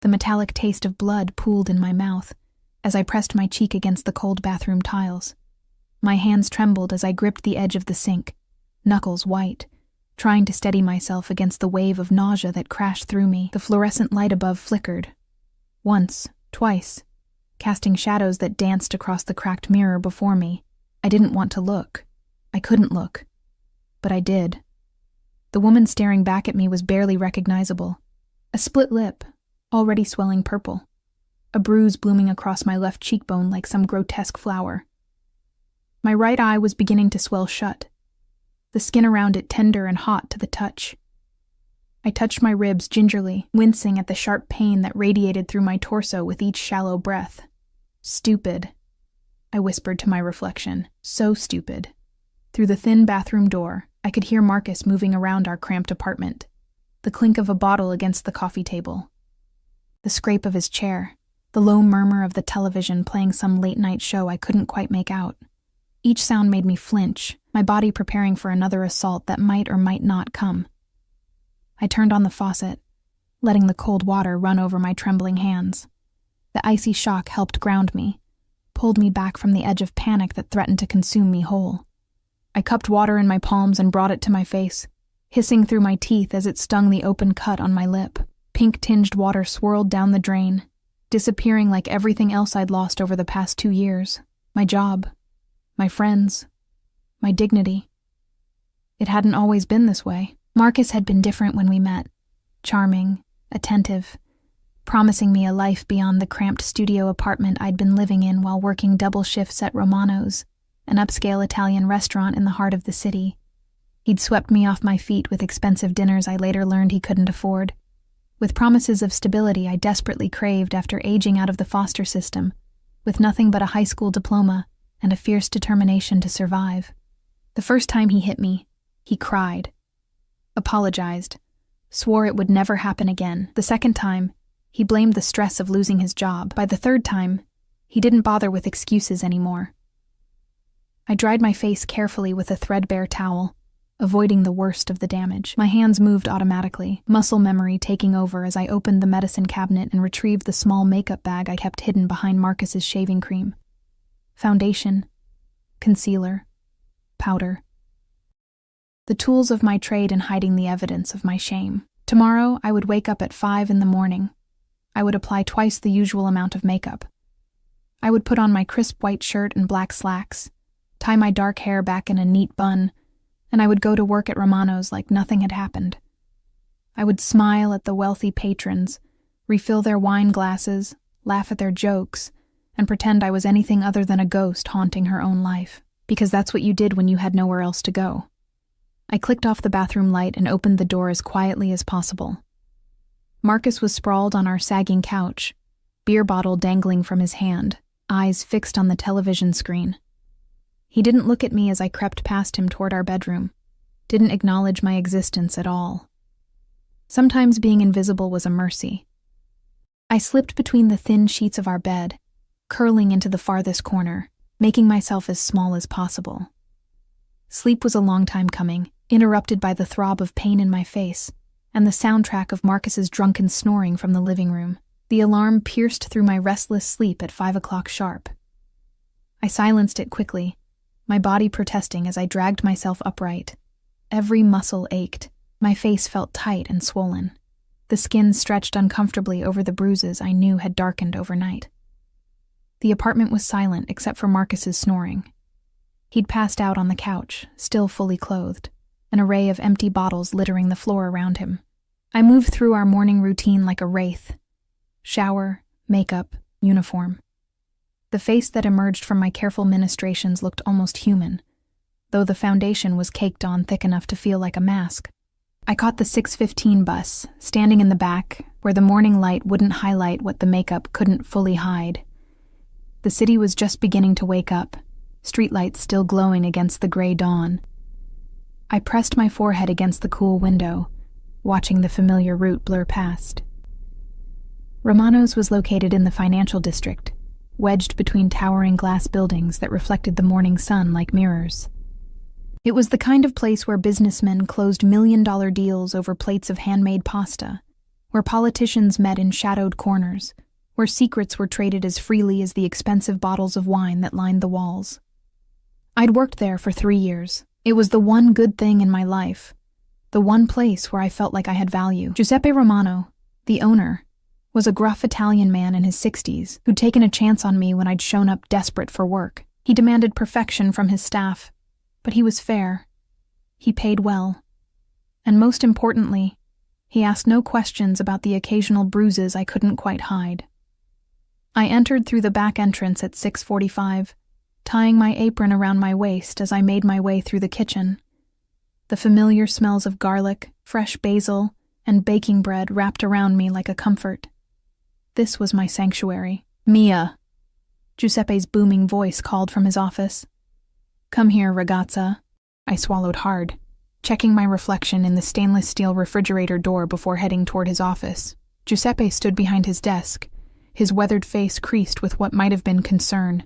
The metallic taste of blood pooled in my mouth as I pressed my cheek against the cold bathroom tiles. My hands trembled as I gripped the edge of the sink, knuckles white, trying to steady myself against the wave of nausea that crashed through me. The fluorescent light above flickered. Once, twice, casting shadows that danced across the cracked mirror before me. I didn't want to look. I couldn't look. But I did. The woman staring back at me was barely recognizable. A split lip, already swelling purple. A bruise blooming across my left cheekbone like some grotesque flower. My right eye was beginning to swell shut, the skin around it tender and hot to the touch. I touched my ribs gingerly, wincing at the sharp pain that radiated through my torso with each shallow breath. Stupid, I whispered to my reflection. So stupid. Through the thin bathroom door, I could hear Marcus moving around our cramped apartment, the clink of a bottle against the coffee table, the scrape of his chair, the low murmur of the television playing some late-night show I couldn't quite make out. Each sound made me flinch, my body preparing for another assault that might or might not come. I turned on the faucet, letting the cold water run over my trembling hands. The icy shock helped ground me, pulled me back from the edge of panic that threatened to consume me whole. I cupped water in my palms and brought it to my face, hissing through my teeth as it stung the open cut on my lip. Pink-tinged water swirled down the drain, disappearing like everything else I'd lost over the past 2 years. My job, my friends, my dignity. It hadn't always been this way. Marcus had been different when we met. Charming, attentive, promising me a life beyond the cramped studio apartment I'd been living in while working double shifts at Romano's, an upscale Italian restaurant in the heart of the city. He'd swept me off my feet with expensive dinners I later learned he couldn't afford, with promises of stability I desperately craved after aging out of the foster system, with nothing but a high school diploma and a fierce determination to survive. The first time he hit me, he cried, apologized, swore it would never happen again. The second time, he blamed the stress of losing his job. By the third time, he didn't bother with excuses anymore. I dried my face carefully with a threadbare towel, avoiding the worst of the damage. My hands moved automatically, muscle memory taking over as I opened the medicine cabinet and retrieved the small makeup bag I kept hidden behind Marcus's shaving cream. Foundation, concealer, powder. The tools of my trade in hiding the evidence of my shame. Tomorrow, I would wake up at 5 in the morning. I would apply twice the usual amount of makeup. I would put on my crisp white shirt and black slacks, tie my dark hair back in a neat bun, and I would go to work at Romano's like nothing had happened. I would smile at the wealthy patrons, refill their wine glasses, laugh at their jokes, and pretend I was anything other than a ghost haunting her own life, because that's what you did when you had nowhere else to go. I clicked off the bathroom light and opened the door as quietly as possible. Marcus was sprawled on our sagging couch, beer bottle dangling from his hand, eyes fixed on the television screen. He didn't look at me as I crept past him toward our bedroom, didn't acknowledge my existence at all. Sometimes being invisible was a mercy. I slipped between the thin sheets of our bed, curling into the farthest corner, making myself as small as possible. Sleep was a long time coming, interrupted by the throb of pain in my face and the soundtrack of Marcus's drunken snoring from the living room. The alarm pierced through my restless sleep at 5 o'clock sharp. I silenced it quickly, my body protesting as I dragged myself upright. Every muscle ached. My face felt tight and swollen. The skin stretched uncomfortably over the bruises I knew had darkened overnight. The apartment was silent except for Marcus's snoring. He'd passed out on the couch, still fully clothed, an array of empty bottles littering the floor around him. I moved through our morning routine like a wraith. Shower, makeup, uniform. The face that emerged from my careful ministrations looked almost human, though the foundation was caked on thick enough to feel like a mask. I caught the 6:15 bus, standing in the back, where the morning light wouldn't highlight what the makeup couldn't fully hide. The city was just beginning to wake up, streetlights still glowing against the gray dawn. I pressed my forehead against the cool window, watching the familiar route blur past. Romano's was located in the financial district, wedged between towering glass buildings that reflected the morning sun like mirrors. It was the kind of place where businessmen closed million-dollar deals over plates of handmade pasta, where politicians met in shadowed corners, where secrets were traded as freely as the expensive bottles of wine that lined the walls. I'd worked there for 3 years. It was the one good thing in my life, the one place where I felt like I had value. Giuseppe Romano, the owner, was a gruff Italian man in his 60s who'd taken a chance on me when I'd shown up desperate for work. He demanded perfection from his staff, but he was fair. He paid well. And most importantly, he asked no questions about the occasional bruises I couldn't quite hide. I entered through the back entrance at 6:45, tying my apron around my waist as I made my way through the kitchen. The familiar smells of garlic, fresh basil, and baking bread wrapped around me like a comfort. This was my sanctuary. "Mia," Giuseppe's booming voice called from his office. "Come here, ragazza." I swallowed hard, checking my reflection in the stainless steel refrigerator door before heading toward his office. Giuseppe stood behind his desk, his weathered face creased with what might have been concern.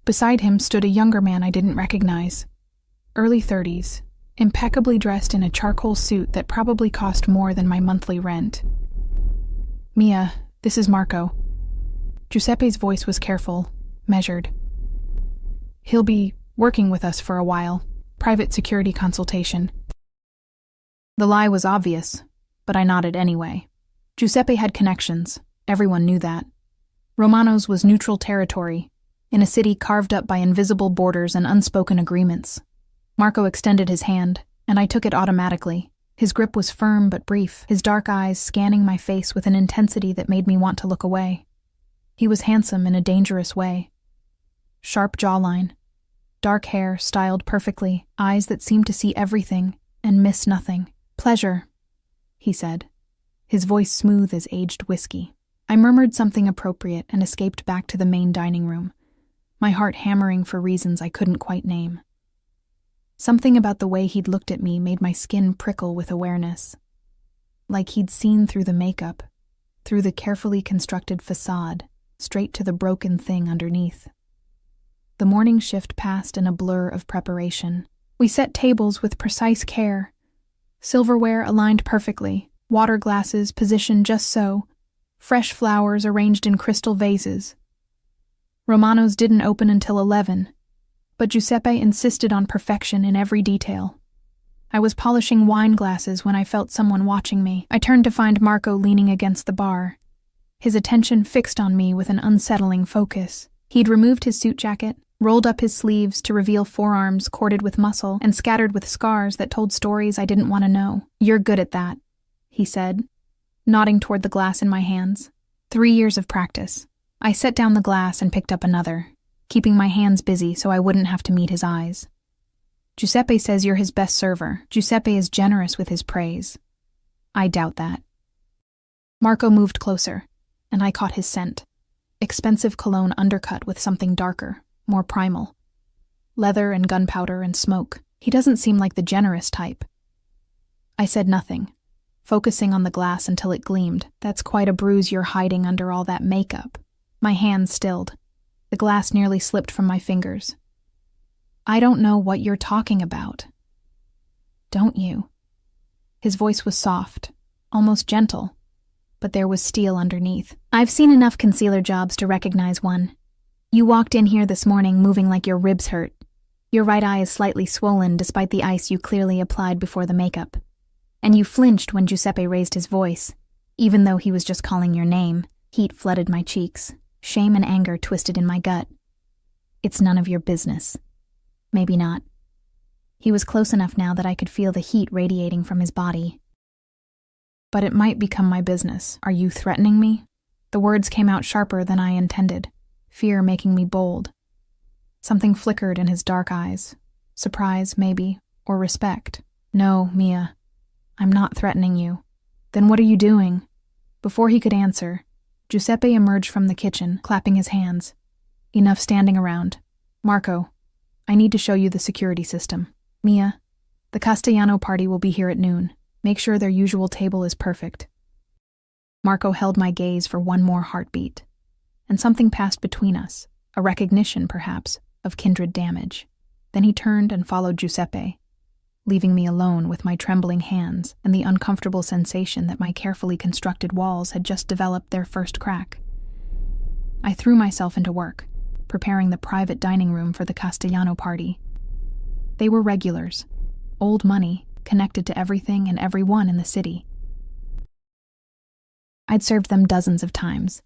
Beside him stood a younger man I didn't recognize. Early 30s, impeccably dressed in a charcoal suit that probably cost more than my monthly rent. "Mia, this is Marco." Giuseppe's voice was careful, measured. "He'll be working with us for a while. Private security consultation." The lie was obvious, but I nodded anyway. Giuseppe had connections. Everyone knew that. Romano's was neutral territory, in a city carved up by invisible borders and unspoken agreements. Marco extended his hand, and I took it automatically. His grip was firm but brief, his dark eyes scanning my face with an intensity that made me want to look away. He was handsome in a dangerous way. Sharp jawline, dark hair styled perfectly, eyes that seemed to see everything and miss nothing. "Pleasure," he said, his voice smooth as aged whiskey. I murmured something appropriate and escaped back to the main dining room, my heart hammering for reasons I couldn't quite name. Something about the way he'd looked at me made my skin prickle with awareness. Like he'd seen through the makeup, through the carefully constructed facade, straight to the broken thing underneath. The morning shift passed in a blur of preparation. We set tables with precise care. Silverware aligned perfectly, water glasses positioned just so, fresh flowers arranged in crystal vases. Romano's didn't open until 11, but Giuseppe insisted on perfection in every detail. I was polishing wine glasses when I felt someone watching me. I turned to find Marco leaning against the bar, his attention fixed on me with an unsettling focus. He'd removed his suit jacket, rolled up his sleeves to reveal forearms corded with muscle and scattered with scars that told stories I didn't want to know. "You're good at that," he said, nodding toward the glass in my hands. 3 years of practice. I set down the glass and picked up another, keeping my hands busy so I wouldn't have to meet his eyes. "Giuseppe says you're his best server. Giuseppe is generous with his praise." "I doubt that." Marco moved closer, and I caught his scent. Expensive cologne undercut with something darker, more primal. Leather and gunpowder and smoke. He doesn't seem like the generous type. I said nothing, focusing on the glass until it gleamed. "That's quite a bruise you're hiding under all that makeup." My hands stilled. The glass nearly slipped from my fingers. "I don't know what you're talking about." "Don't you?" His voice was soft, almost gentle, but there was steel underneath. "I've seen enough concealer jobs to recognize one. You walked in here this morning moving like your ribs hurt. Your right eye is slightly swollen despite the ice you clearly applied before the makeup. And you flinched when Giuseppe raised his voice, even though he was just calling your name." Heat flooded my cheeks. Shame and anger twisted in my gut. "It's none of your business." Maybe not. He was close enough now that I could feel the heat radiating from his body. "But it might become my business. Are you threatening me?" The words came out sharper than I intended, fear making me bold. Something flickered in his dark eyes. Surprise, maybe, or respect. "No, Mia. I'm not threatening you." "Then what are you doing?" Before he could answer, Giuseppe emerged from the kitchen, clapping his hands. "Enough standing around. Marco, I need to show you the security system. Mia, the Castellano party will be here at noon. Make sure their usual table is perfect." Marco held my gaze for one more heartbeat, and something passed between us, a recognition, perhaps, of kindred damage. Then he turned and followed Giuseppe, leaving me alone with my trembling hands and the uncomfortable sensation that my carefully constructed walls had just developed their first crack. I threw myself into work, preparing the private dining room for the Castellano party. They were regulars, old money, connected to everything and everyone in the city. I'd served them dozens of times,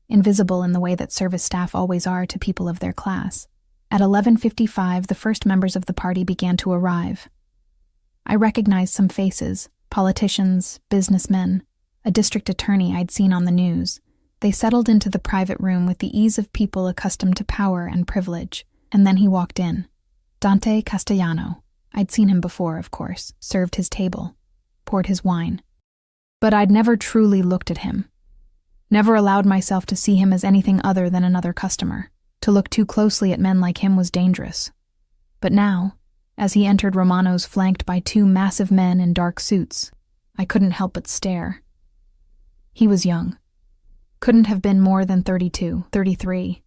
invisible in the way that service staff always are to people of their class. At 11:55, the first members of the party began to arrive. I recognized some faces, politicians, businessmen, a district attorney I'd seen on the news. They settled into the private room with the ease of people accustomed to power and privilege, and then he walked in. Dante Castellano. I'd seen him before, of course, served his table, poured his wine. But I'd never truly looked at him. Never allowed myself to see him as anything other than another customer. To look too closely at men like him was dangerous. But now, as he entered Romano's flanked by two massive men in dark suits, I couldn't help but stare. He was young. Couldn't have been more than 32, 33.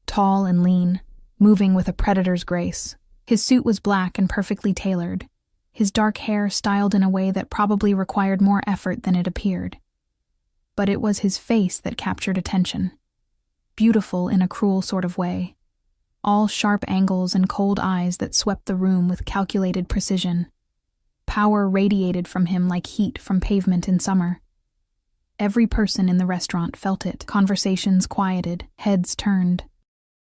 Tall and lean, moving with a predator's grace. His suit was black and perfectly tailored, his dark hair styled in a way that probably required more effort than it appeared. But it was his face that captured attention. Beautiful in a cruel sort of way. All sharp angles and cold eyes that swept the room with calculated precision. Power radiated from him like heat from pavement in summer. Every person in the restaurant felt it. Conversations quieted, heads turned.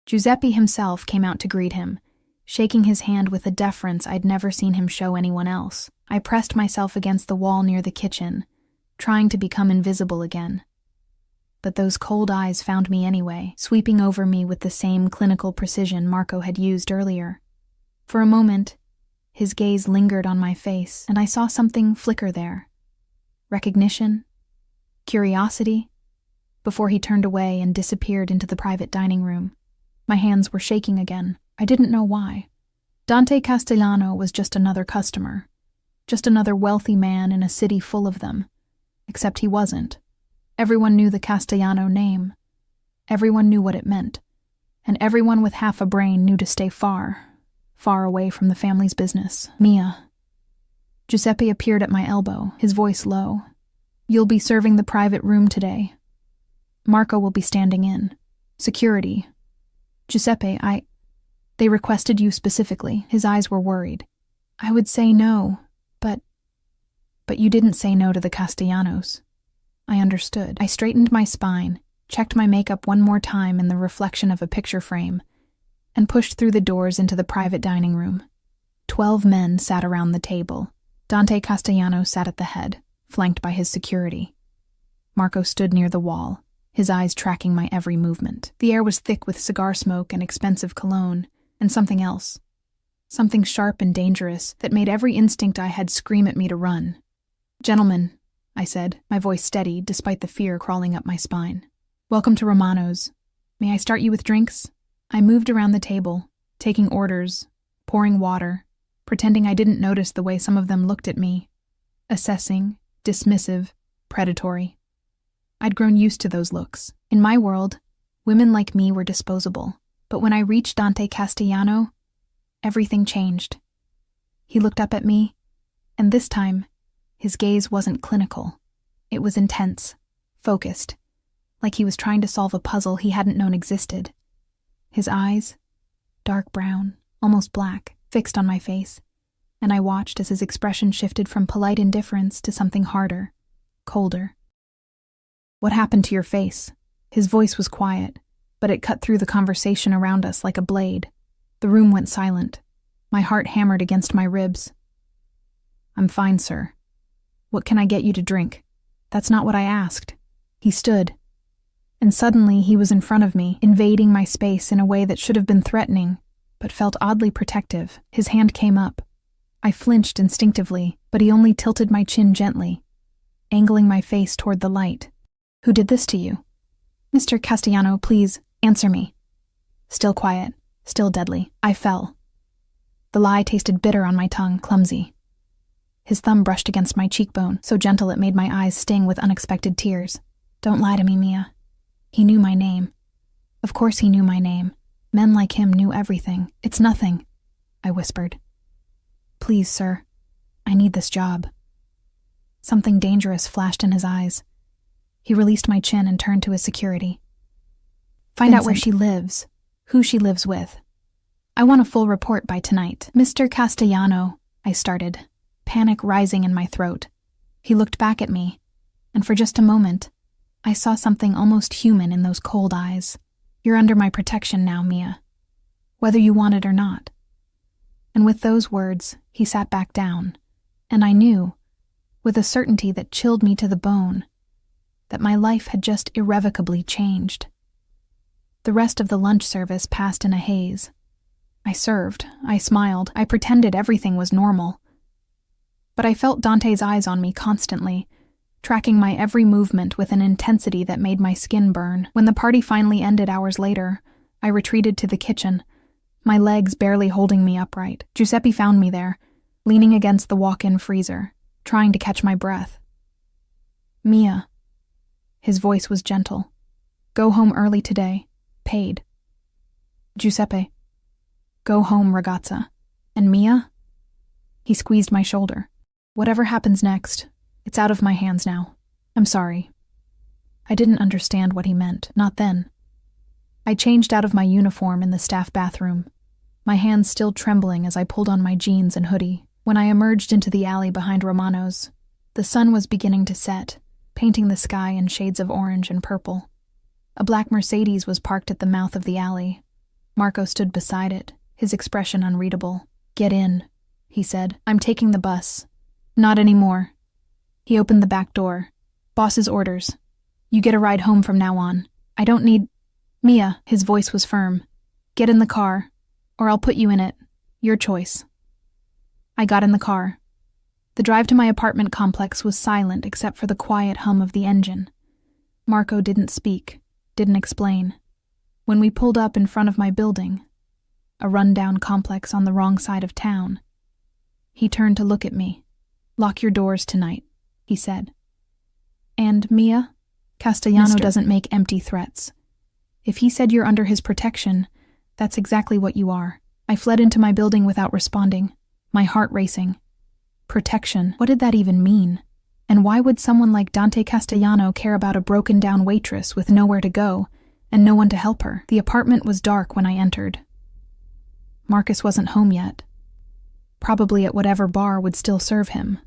Giuseppe himself came out to greet him, shaking his hand with a deference I'd never seen him show anyone else. I pressed myself against the wall near the kitchen, trying to become invisible again. But those cold eyes found me anyway, sweeping over me with the same clinical precision Marco had used earlier. For a moment, his gaze lingered on my face, and I saw something flicker there. Recognition? Curiosity? Before he turned away and disappeared into the private dining room. My hands were shaking again. I didn't know why. Dante Castellano was just another customer. Just another wealthy man in a city full of them. Except he wasn't. Everyone knew the Castellano name. Everyone knew what it meant. And everyone with half a brain knew to stay far, far away from the family's business. Mia. Giuseppe appeared at my elbow, his voice low. You'll be serving the private room today. Marco will be standing in. Security. Giuseppe, They requested you specifically. His eyes were worried. I would say no, but you didn't say no to the Castellanos. I understood. I straightened my spine, checked my makeup one more time in the reflection of a picture frame, and pushed through the doors into the private dining room. 12 men sat around the table. Dante Castellano sat at the head, flanked by his security. Marco stood near the wall, his eyes tracking my every movement. The air was thick with cigar smoke and expensive cologne, and something else. Something sharp and dangerous that made every instinct I had scream at me to run. Gentlemen, I said, my voice steady despite the fear crawling up my spine. Welcome to Romano's. May I start you with drinks? I moved around the table, taking orders, pouring water, pretending I didn't notice the way some of them looked at me. Assessing, dismissive, predatory. I'd grown used to those looks. In my world, women like me were disposable. But when I reached Dante Castellano, everything changed. He looked up at me, and this time, his gaze wasn't clinical. It was intense, focused, like he was trying to solve a puzzle he hadn't known existed. His eyes, dark brown, almost black, fixed on my face, and I watched as his expression shifted from polite indifference to something harder, colder. What happened to your face? His voice was quiet, but it cut through the conversation around us like a blade. The room went silent. My heart hammered against my ribs. I'm fine, sir. What can I get you to drink? That's not what I asked. He stood, and suddenly he was in front of me, invading my space in a way that should have been threatening, but felt oddly protective. His hand came up. I flinched instinctively, but he only tilted my chin gently, angling my face toward the light. Who did this to you? Mr. Castellano, please, answer me. Still quiet, still deadly. I fell. The lie tasted bitter on my tongue, clumsy. His thumb brushed against my cheekbone, so gentle it made my eyes sting with unexpected tears. Don't lie to me, Mia. He knew my name. Of course he knew my name. Men like him knew everything. It's nothing, I whispered. Please, sir. I need this job. Something dangerous flashed in his eyes. He released my chin and turned to his security. Find out where she lives, who she lives with. I want a full report by tonight. Mr. Castellano, I started, panic rising in my throat. He looked back at me, and for just a moment, I saw something almost human in those cold eyes. You're under my protection now, Mia, whether you want it or not. And with those words, he sat back down, and I knew, with a certainty that chilled me to the bone, that my life had just irrevocably changed. The rest of the lunch service passed in a haze. I served, I smiled, I pretended everything was normal. But I felt Dante's eyes on me constantly, tracking my every movement with an intensity that made my skin burn. When the party finally ended hours later, I retreated to the kitchen, my legs barely holding me upright. Giuseppe found me there, leaning against the walk-in freezer, trying to catch my breath. Mia. His voice was gentle. Go home early today. Paid. Giuseppe. Go home, ragazza. And Mia? He squeezed my shoulder. Whatever happens next, it's out of my hands now. I'm sorry. I didn't understand what he meant, not then. I changed out of my uniform in the staff bathroom, my hands still trembling as I pulled on my jeans and hoodie. When I emerged into the alley behind Romano's, the sun was beginning to set, painting the sky in shades of orange and purple. A black Mercedes was parked at the mouth of the alley. Marco stood beside it, his expression unreadable. Get in, he said. I'm taking the bus. Not anymore. He opened the back door. Boss's orders. You get a ride home from now on. I don't need... Mia, his voice was firm. Get in the car, or I'll put you in it. Your choice. I got in the car. The drive to my apartment complex was silent except for the quiet hum of the engine. Marco didn't speak, didn't explain. When we pulled up in front of my building, a run-down complex on the wrong side of town, he turned to look at me. Lock your doors tonight, he said. And, Mia, Castellano doesn't make empty threats. If he said you're under his protection, that's exactly what you are. I fled into my building without responding, my heart racing. Protection, what did that even mean? And why would someone like Dante Castellano care about a broken-down waitress with nowhere to go and no one to help her? The apartment was dark when I entered. Marcus wasn't home yet. Probably at whatever bar would still serve him.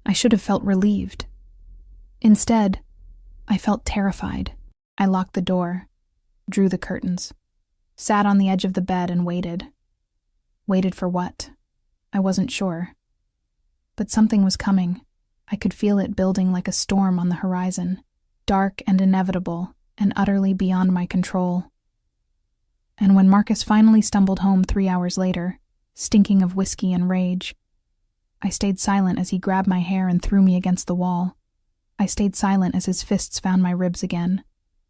I should have felt relieved. Instead, I felt terrified. I locked the door, drew the curtains, sat on the edge of the bed and waited. Waited for what? I wasn't sure. But something was coming. I could feel it building like a storm on the horizon, dark and inevitable, and utterly beyond my control. And when Marcus finally stumbled home 3 hours later, stinking of whiskey and rage, I stayed silent as he grabbed my hair and threw me against the wall. I stayed silent as his fists found my ribs again,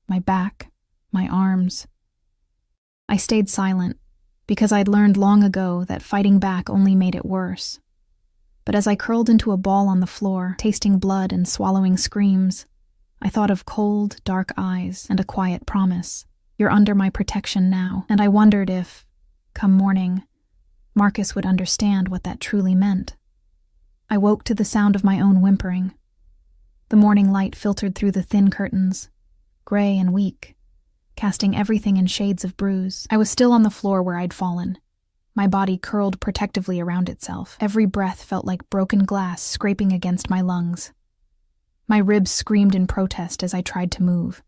my back, my arms. I stayed silent because I'd learned long ago that fighting back only made it worse. But as I curled into a ball on the floor, tasting blood and swallowing screams, I thought of cold, dark eyes and a quiet promise. You're under my protection now. And I wondered if, come morning, Marcus would understand what that truly meant. I woke to the sound of my own whimpering. The morning light filtered through the thin curtains, gray and weak, casting everything in shades of bruise. I was still on the floor where I'd fallen, my body curled protectively around itself. Every breath felt like broken glass scraping against my lungs. My ribs screamed in protest as I tried to move.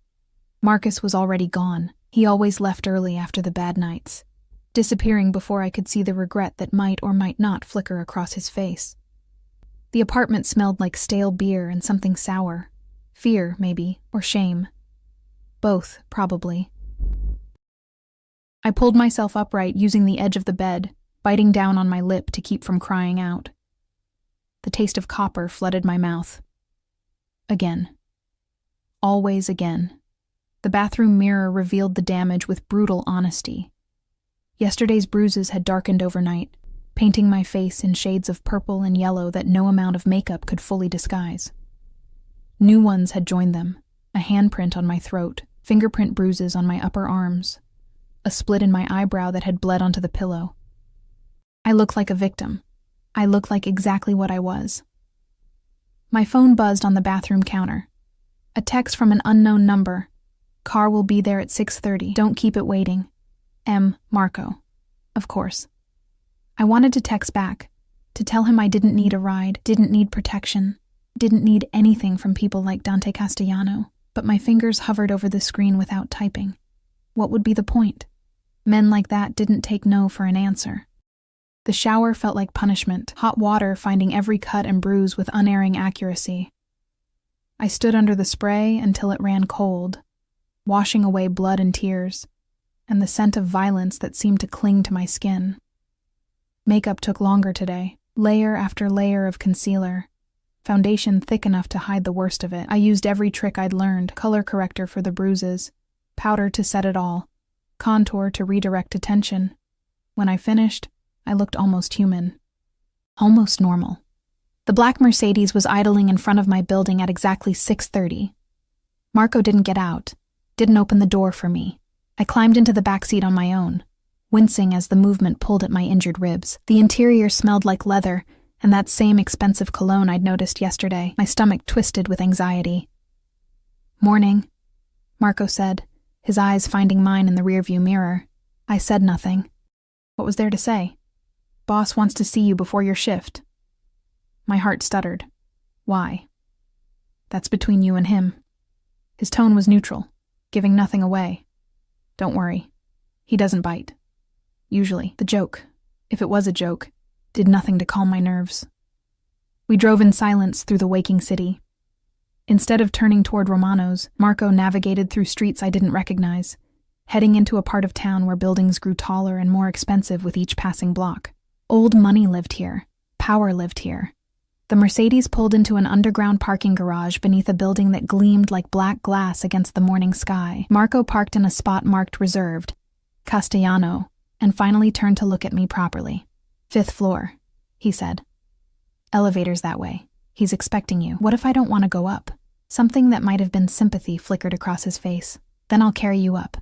Marcus was already gone. He always left early after the bad nights, disappearing before I could see the regret that might or might not flicker across his face. The apartment smelled like stale beer and something sour. Fear, maybe, or shame. Both, probably. I pulled myself upright using the edge of the bed, biting down on my lip to keep from crying out. The taste of copper flooded my mouth. Again. Always again. The bathroom mirror revealed the damage with brutal honesty. Yesterday's bruises had darkened overnight, painting my face in shades of purple and yellow that no amount of makeup could fully disguise. New ones had joined them, a handprint on my throat, fingerprint bruises on my upper arms, a split in my eyebrow that had bled onto the pillow. I looked like a victim. I looked like exactly what I was. My phone buzzed on the bathroom counter. A text from an unknown number. Car will be there at 6:30. Don't keep it waiting. M. Marco. Of course. I wanted to text back, to tell him I didn't need a ride, didn't need protection, didn't need anything from people like Dante Castellano, but my fingers hovered over the screen without typing. What would be the point? Men like that didn't take no for an answer. The shower felt like punishment, hot water finding every cut and bruise with unerring accuracy. I stood under the spray until it ran cold, washing away blood and tears, and the scent of violence that seemed to cling to my skin. Makeup took longer today, layer after layer of concealer, foundation thick enough to hide the worst of it. I used every trick I'd learned, color corrector for the bruises, powder to set it all, contour to redirect attention. When I finished, I looked almost human. Almost normal. The black Mercedes was idling in front of my building at exactly 6:30. Marco didn't get out, didn't open the door for me. I climbed into the backseat on my own, wincing as the movement pulled at my injured ribs. The interior smelled like leather and that same expensive cologne I'd noticed yesterday. My stomach twisted with anxiety. "Morning," Marco said, his eyes finding mine in the rearview mirror. I said nothing. What was there to say? "Boss wants to see you before your shift." My heart stuttered. "Why?" "That's between you and him." His tone was neutral, giving nothing away. "Don't worry. He doesn't bite. Usually. The joke, if it was a joke, did nothing to calm my nerves." We drove in silence through the waking city. Instead of turning toward Romano's, Marco navigated through streets I didn't recognize, heading into a part of town where buildings grew taller and more expensive with each passing block. Old money lived here. Power lived here. The Mercedes pulled into an underground parking garage beneath a building that gleamed like black glass against the morning sky. Marco parked in a spot marked reserved, Castellano, and finally turned to look at me properly. "5th floor," he said. "Elevator's that way. He's expecting you. What if I don't want to go up?" Something that might have been sympathy flickered across his face. "Then I'll carry you up.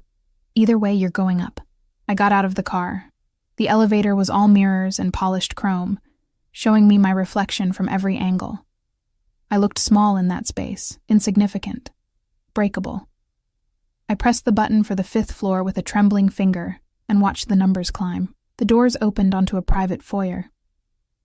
Either way, you're going up." I got out of the car. The elevator was all mirrors and polished chrome, showing me my reflection from every angle. I looked small in that space, insignificant, breakable. I pressed the button for the 5th floor with a trembling finger and watched the numbers climb. The doors opened onto a private foyer.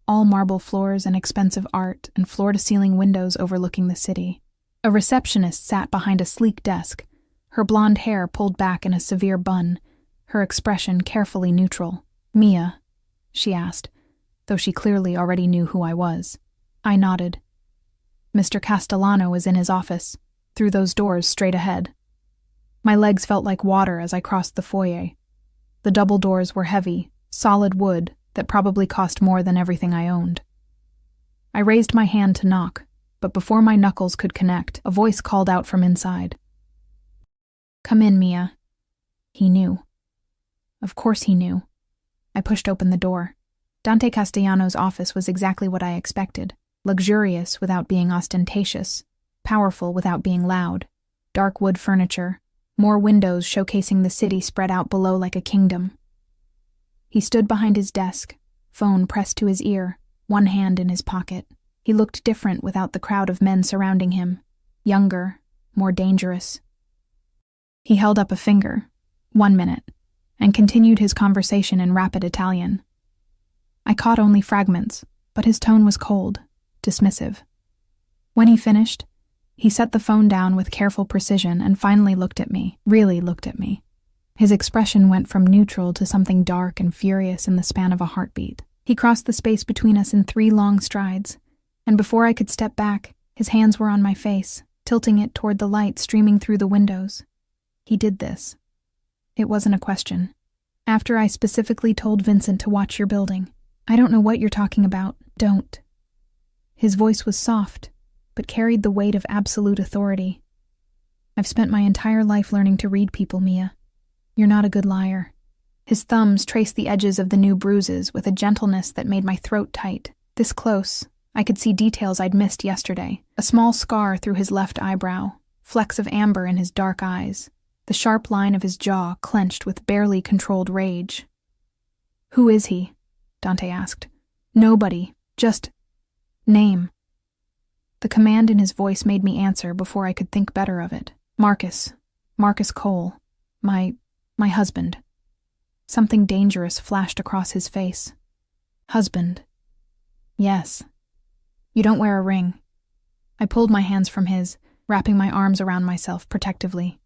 All marble floors and expensive art and floor-to-ceiling windows overlooking the city. A receptionist sat behind a sleek desk, her blonde hair pulled back in a severe bun, her expression carefully neutral. "Mia?" she asked, though she clearly already knew who I was. I nodded. "Mr. Castellano is in his office, through those doors straight ahead." My legs felt like water as I crossed the foyer. The double doors were heavy, solid wood that probably cost more than everything I owned. I raised my hand to knock, but before my knuckles could connect, a voice called out from inside. "Come in, Mia." He knew. Of course he knew. I pushed open the door. Dante Castellano's office was exactly what I expected. Luxurious without being ostentatious, powerful without being loud, dark wood furniture, more windows showcasing the city spread out below like a kingdom. He stood behind his desk, phone pressed to his ear, one hand in his pocket. He looked different without the crowd of men surrounding him, younger, more dangerous. He held up a finger, 1 minute, and continued his conversation in rapid Italian. I caught only fragments, but his tone was cold, dismissive. When he finished, he set the phone down with careful precision and finally looked at me, really looked at me. His expression went from neutral to something dark and furious in the span of a heartbeat. He crossed the space between us in 3 long strides, and before I could step back, his hands were on my face, tilting it toward the light streaming through the windows. He did this. It wasn't a question. "After I specifically told Vincent to watch your building. I don't know what you're talking about. Don't." His voice was soft, but carried the weight of absolute authority. "I've spent my entire life learning to read people, Mia. You're not a good liar." His thumbs traced the edges of the new bruises with a gentleness that made my throat tight. This close, I could see details I'd missed yesterday. A small scar through his left eyebrow, flecks of amber in his dark eyes, the sharp line of his jaw clenched with barely controlled rage. "Who is he?" Dante asked. "Nobody," Just name. The command in his voice made me answer before I could think better of it. Marcus Cole. My husband. Something dangerous flashed across his face. Husband. Yes. You don't wear a ring. I pulled my hands from his, wrapping my arms around myself protectively.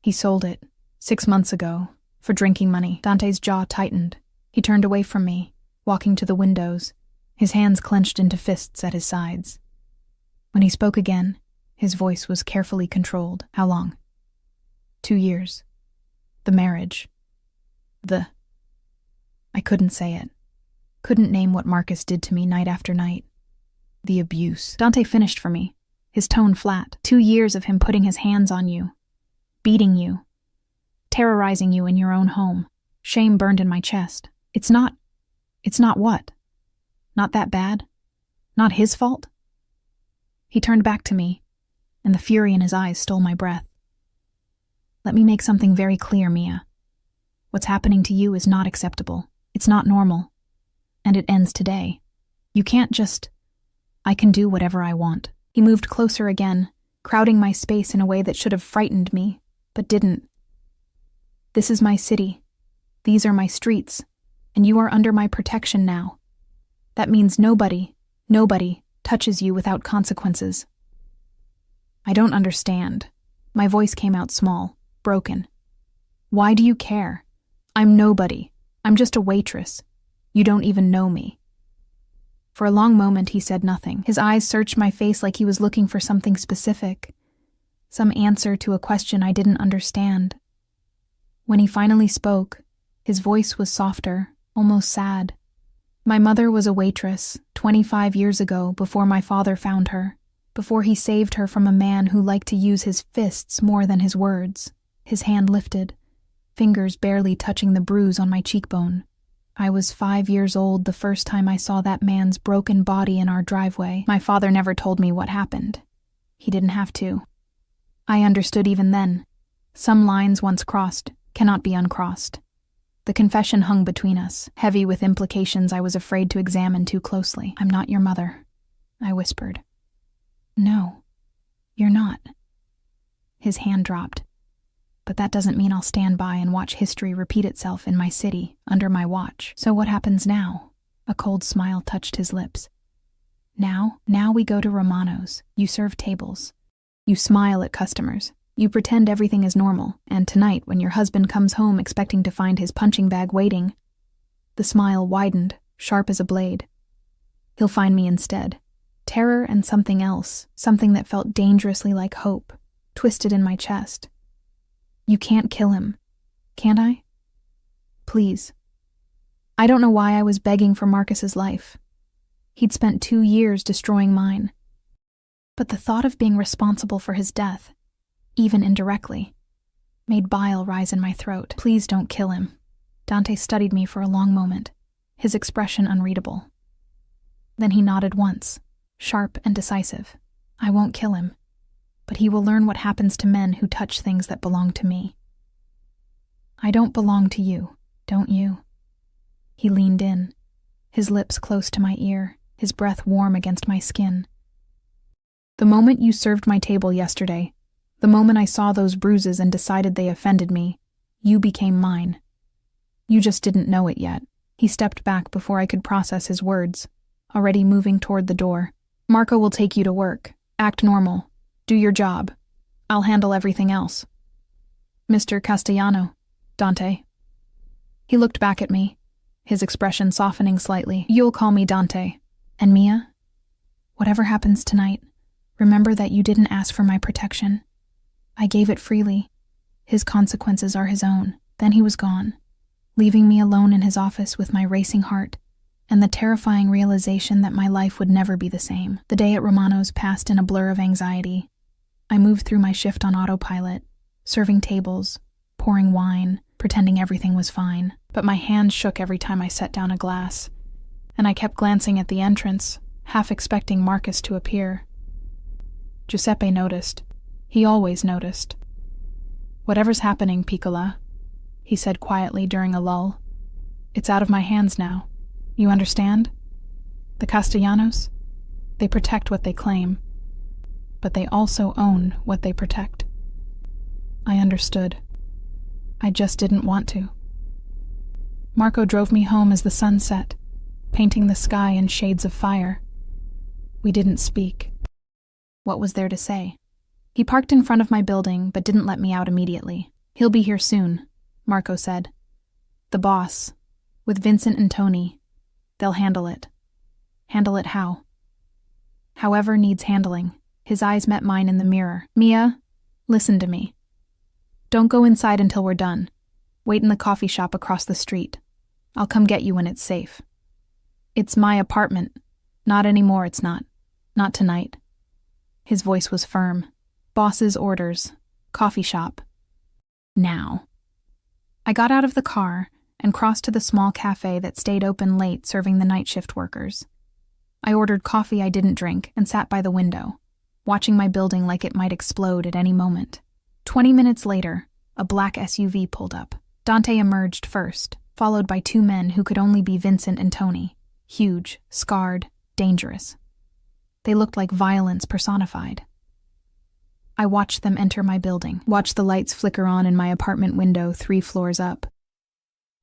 He sold it, 6 months ago, for drinking money. Dante's jaw tightened. He turned away from me, walking to the windows, his hands clenched into fists at his sides. When he spoke again, his voice was carefully controlled. How long? 2 years. The marriage. I couldn't say it. Couldn't name what Marcus did to me night after night. The abuse. Dante finished for me, his tone flat. 2 years of him putting his hands on you, beating you, terrorizing you in your own home. Shame burned in my chest. It's not what? Not that bad? Not his fault? He turned back to me, and the fury in his eyes stole my breath. Let me make something very clear, Mia. What's happening to you is not acceptable. It's not normal. And it ends today. You can't just... I can do whatever I want. He moved closer again, crowding my space in a way that should have frightened me, but didn't. This is my city. These are my streets, and you are under my protection now. That means nobody touches you without consequences. I don't understand. My voice came out small, broken. Why do you care? I'm nobody. I'm just a waitress. You don't even know me. For a long moment he said nothing. His eyes searched my face like he was looking for something specific, some answer to a question I didn't understand. When he finally spoke, his voice was softer, almost sad. My mother was a waitress 25 years ago, before my father found her, before he saved her from a man who liked to use his fists more than his words. His hand lifted, fingers barely touching the bruise on my cheekbone. I was 5 years old the first time I saw that man's broken body in our driveway. My father never told me what happened. He didn't have to. I understood even then. Some lines once crossed cannot be uncrossed. The confession hung between us, heavy with implications I was afraid to examine too closely. I'm not your mother, I whispered. No, you're not. His hand dropped. But that doesn't mean I'll stand by and watch history repeat itself in my city, under my watch. So what happens now? A cold smile touched his lips. Now we go to Romano's. You serve tables. You smile at customers. You pretend everything is normal, and tonight, when your husband comes home expecting to find his punching bag waiting, the smile widened, sharp as a blade. He'll find me instead. Terror and something else, something that felt dangerously like hope, twisted in my chest. You can't kill him, can't I? Please. I don't know why I was begging for Marcus's life. He'd spent 2 years destroying mine. But the thought of being responsible for his death, even indirectly, made bile rise in my throat. Please don't kill him. Dante studied me for a long moment, his expression unreadable. Then he nodded once, sharp and decisive. I won't kill him, but he will learn what happens to men who touch things that belong to me. I don't belong to you, don't you? He leaned in, his lips close to my ear, his breath warm against my skin. The moment you served my table yesterday, the moment I saw those bruises and decided they offended me, you became mine. You just didn't know it yet. He stepped back before I could process his words, already moving toward the door. Marco will take you to work. Act normal. Do your job. I'll handle everything else. Mr. Castellano, Dante. He looked back at me, his expression softening slightly. You'll call me Dante. And Mia? Whatever happens tonight, remember that you didn't ask for my protection. I gave it freely. His consequences are his own. Then he was gone, leaving me alone in his office with my racing heart and the terrifying realization that my life would never be the same. The day at Romano's passed in a blur of anxiety. I moved through my shift on autopilot, serving tables, pouring wine, pretending everything was fine. But my hand shook every time I set down a glass, and I kept glancing at the entrance, half expecting Marcus to appear. Giuseppe noticed. He always noticed. Whatever's happening, Piccola, he said quietly during a lull. It's out of my hands now. You understand? The Castellanos? They protect what they claim, but they also own what they protect. I understood. I just didn't want to. Marco drove me home as the sun set, painting the sky in shades of fire. We didn't speak. What was there to say? He parked in front of my building, but didn't let me out immediately. He'll be here soon, Marco said. The boss, with Vincent and Tony, they'll handle it. Handle it how? However needs handling. His eyes met mine in the mirror. Mia, listen to me. Don't go inside until we're done. Wait in the coffee shop across the street. I'll come get you when it's safe. It's my apartment. Not anymore, it's not. Not tonight. His voice was firm. Boss's orders. Coffee shop. Now. I got out of the car and crossed to the small cafe that stayed open late serving the night shift workers. I ordered coffee I didn't drink and sat by the window, watching my building like it might explode at any moment. 20 minutes later, a black SUV pulled up. Dante emerged first, followed by two men who could only be Vincent and Tony. Huge, scarred, dangerous. They looked like violence personified. I watched them enter my building, watched the lights flicker on in my apartment window 3 floors up.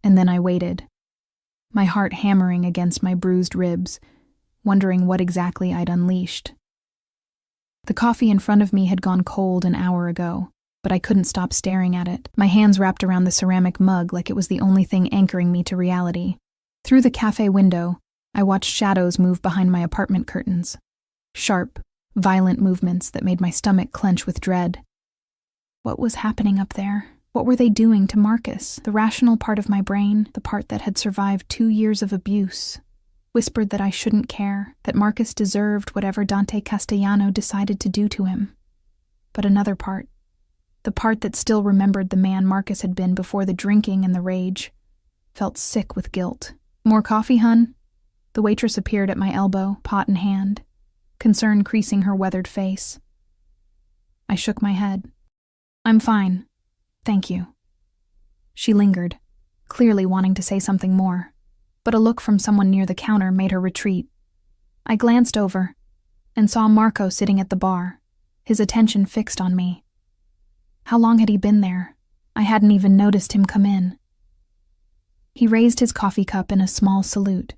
And then I waited, my heart hammering against my bruised ribs, wondering what exactly I'd unleashed. The coffee in front of me had gone cold an hour ago, but I couldn't stop staring at it, my hands wrapped around the ceramic mug like it was the only thing anchoring me to reality. Through the cafe window, I watched shadows move behind my apartment curtains. Sharp, violent movements that made my stomach clench with dread. What was happening up there? What were they doing to Marcus? The rational part of my brain, the part that had survived 2 years of abuse, whispered that I shouldn't care, that Marcus deserved whatever Dante Castellano decided to do to him. But another part, the part that still remembered the man Marcus had been before the drinking and the rage, felt sick with guilt. More coffee, hun? The waitress appeared at my elbow, pot in hand, concern creasing her weathered face. I shook my head. I'm fine. Thank you. She lingered, clearly wanting to say something more, but a look from someone near the counter made her retreat. I glanced over and saw Marco sitting at the bar, his attention fixed on me. How long had he been there? I hadn't even noticed him come in. He raised his coffee cup in a small salute,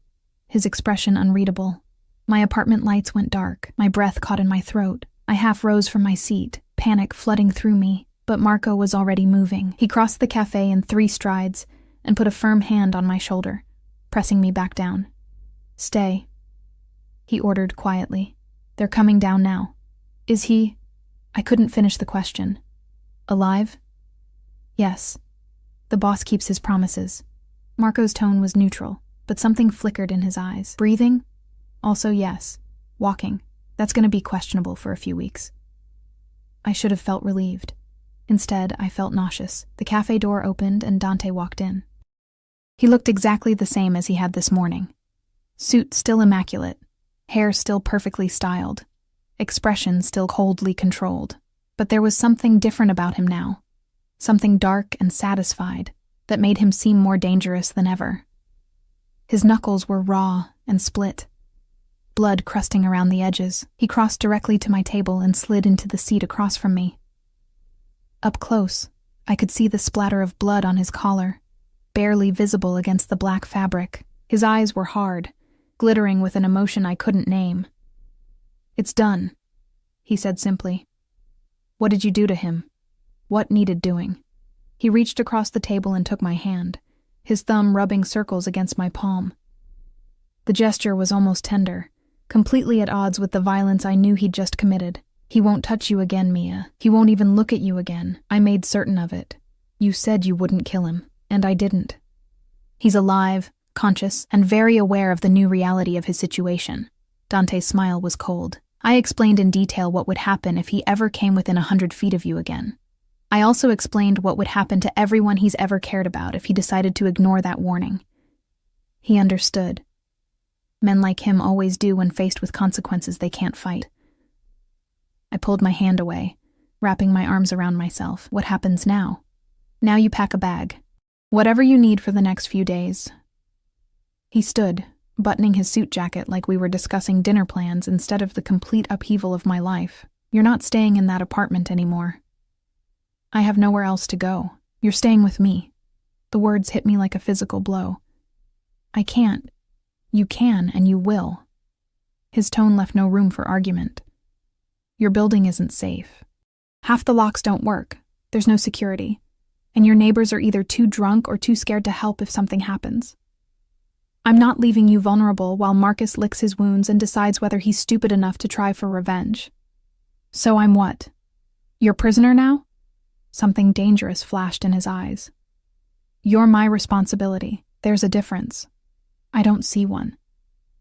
his expression unreadable. My apartment lights went dark, my breath caught in my throat. I half rose from my seat, panic flooding through me, but Marco was already moving. He crossed the cafe in 3 strides and put a firm hand on my shoulder, pressing me back down. Stay, he ordered quietly. They're coming down now. Is he? I couldn't finish the question. Alive? Yes. The boss keeps his promises. Marco's tone was neutral, but something flickered in his eyes. Breathing? Also yes. Walking. That's going to be questionable for a few weeks. I should have felt relieved. Instead, I felt nauseous. The cafe door opened and Dante walked in. He looked exactly the same as he had this morning. Suit still immaculate, hair still perfectly styled, expression still coldly controlled. But there was something different about him now, something dark and satisfied that made him seem more dangerous than ever. His knuckles were raw and split, blood crusting around the edges. He crossed directly to my table and slid into the seat across from me. Up close, I could see the splatter of blood on his collar, barely visible against the black fabric. His eyes were hard, glittering with an emotion I couldn't name. It's done, he said simply. What did you do to him? What needed doing? He reached across the table and took my hand, his thumb rubbing circles against my palm. The gesture was almost tender, completely at odds with the violence I knew he'd just committed. He won't touch you again, Mia. He won't even look at you again. I made certain of it. You said you wouldn't kill him, and I didn't. He's alive, conscious, and very aware of the new reality of his situation. Dante's smile was cold. I explained in detail what would happen if he ever came within 100 feet of you again. I also explained what would happen to everyone he's ever cared about if he decided to ignore that warning. He understood. Men like him always do when faced with consequences they can't fight. I pulled my hand away, wrapping my arms around myself. What happens now? Now you pack a bag. Whatever you need for the next few days. He stood, buttoning his suit jacket like we were discussing dinner plans instead of the complete upheaval of my life. "You're not staying in that apartment anymore. I have nowhere else to go. You're staying with me." The words hit me like a physical blow. "I can't. You can and you will." His tone left no room for argument. "Your building isn't safe. Half the locks don't work. There's no security. And your neighbors are either too drunk or too scared to help if something happens. I'm not leaving you vulnerable while Marcus licks his wounds and decides whether he's stupid enough to try for revenge. So I'm what? Your prisoner now?" Something dangerous flashed in his eyes. "You're my responsibility. There's a difference." "I don't see one."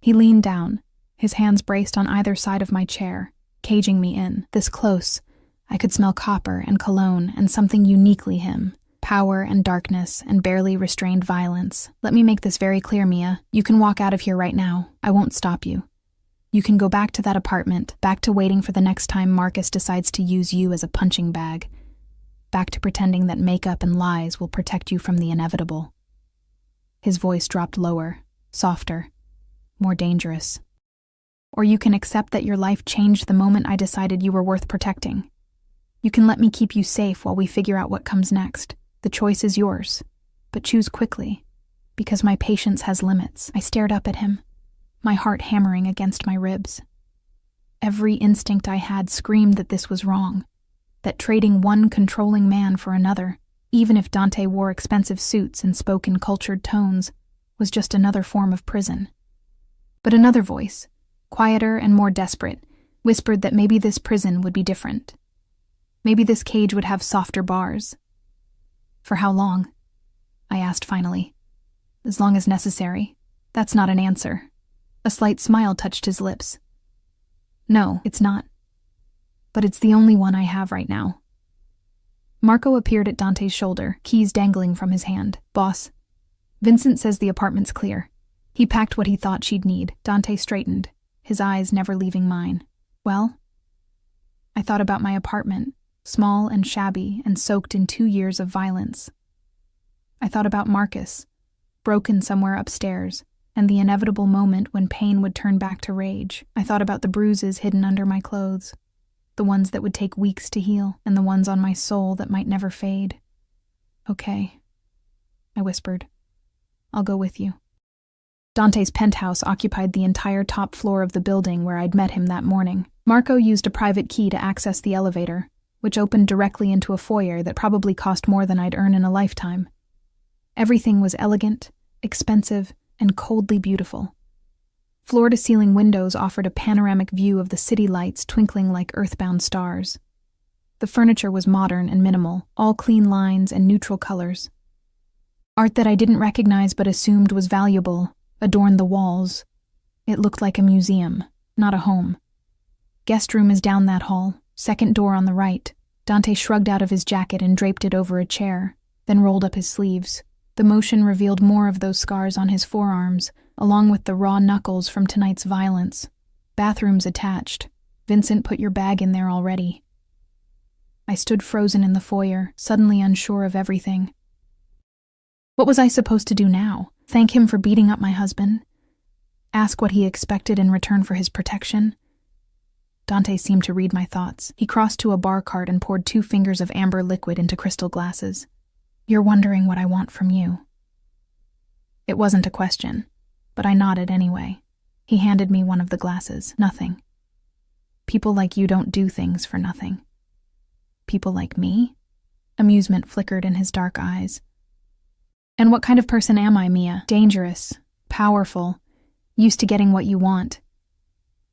He leaned down, his hands braced on either side of my chair, caging me in. This close, I could smell copper and cologne and something uniquely him. Power and darkness and barely restrained violence. "Let me make this very clear, Mia. You can walk out of here right now. I won't stop you. You can go back to that apartment, back to waiting for the next time Marcus decides to use you as a punching bag. Back to pretending that makeup and lies will protect you from the inevitable." His voice dropped lower, softer, more dangerous. "Or you can accept that your life changed the moment I decided you were worth protecting. You can let me keep you safe while we figure out what comes next. The choice is yours, but choose quickly, because my patience has limits." I stared up at him, my heart hammering against my ribs. Every instinct I had screamed that this was wrong, that trading one controlling man for another, even if Dante wore expensive suits and spoke in cultured tones, was just another form of prison. But another voice, quieter and more desperate, whispered that maybe this prison would be different. Maybe this cage would have softer bars. "For how long?" I asked finally. "As long as necessary." "That's not an answer." A slight smile touched his lips. "No, it's not. But it's the only one I have right now." Marco appeared at Dante's shoulder, keys dangling from his hand. "Boss, Vincent says the apartment's clear." He packed what he thought she'd need. Dante straightened, his eyes never leaving mine. "Well?" I thought about my apartment, small and shabby and soaked in 2 years of violence. I thought about Marcus, broken somewhere upstairs, and the inevitable moment when pain would turn back to rage. I thought about the bruises hidden under my clothes, the ones that would take weeks to heal, and the ones on my soul that might never fade. "Okay," I whispered. "I'll go with you." Dante's penthouse occupied the entire top floor of the building where I'd met him that morning. Marco used a private key to access the elevator, which opened directly into a foyer that probably cost more than I'd earn in a lifetime. Everything was elegant, expensive, and coldly beautiful. Floor-to-ceiling windows offered a panoramic view of the city lights twinkling like earthbound stars. The furniture was modern and minimal, all clean lines and neutral colors. Art that I didn't recognize but assumed was valuable adorned the walls. It looked like a museum, not a home. "Guest room is down that hall, second door on the right." Dante shrugged out of his jacket and draped it over a chair, then rolled up his sleeves. The motion revealed more of those scars on his forearms, along with the raw knuckles from tonight's violence. "Bathrooms attached. Vincent put your bag in there already." I stood frozen in the foyer, suddenly unsure of everything. What was I supposed to do now? Thank him for beating up my husband? Ask what he expected in return for his protection? Dante seemed to read my thoughts. He crossed to a bar cart and poured 2 fingers of amber liquid into crystal glasses. "You're wondering what I want from you." It wasn't a question, but I nodded anyway. He handed me one of the glasses. "Nothing. People like you don't do things for nothing." "People like me?" Amusement flickered in his dark eyes. "And what kind of person am I, Mia? Dangerous, powerful, used to getting what you want."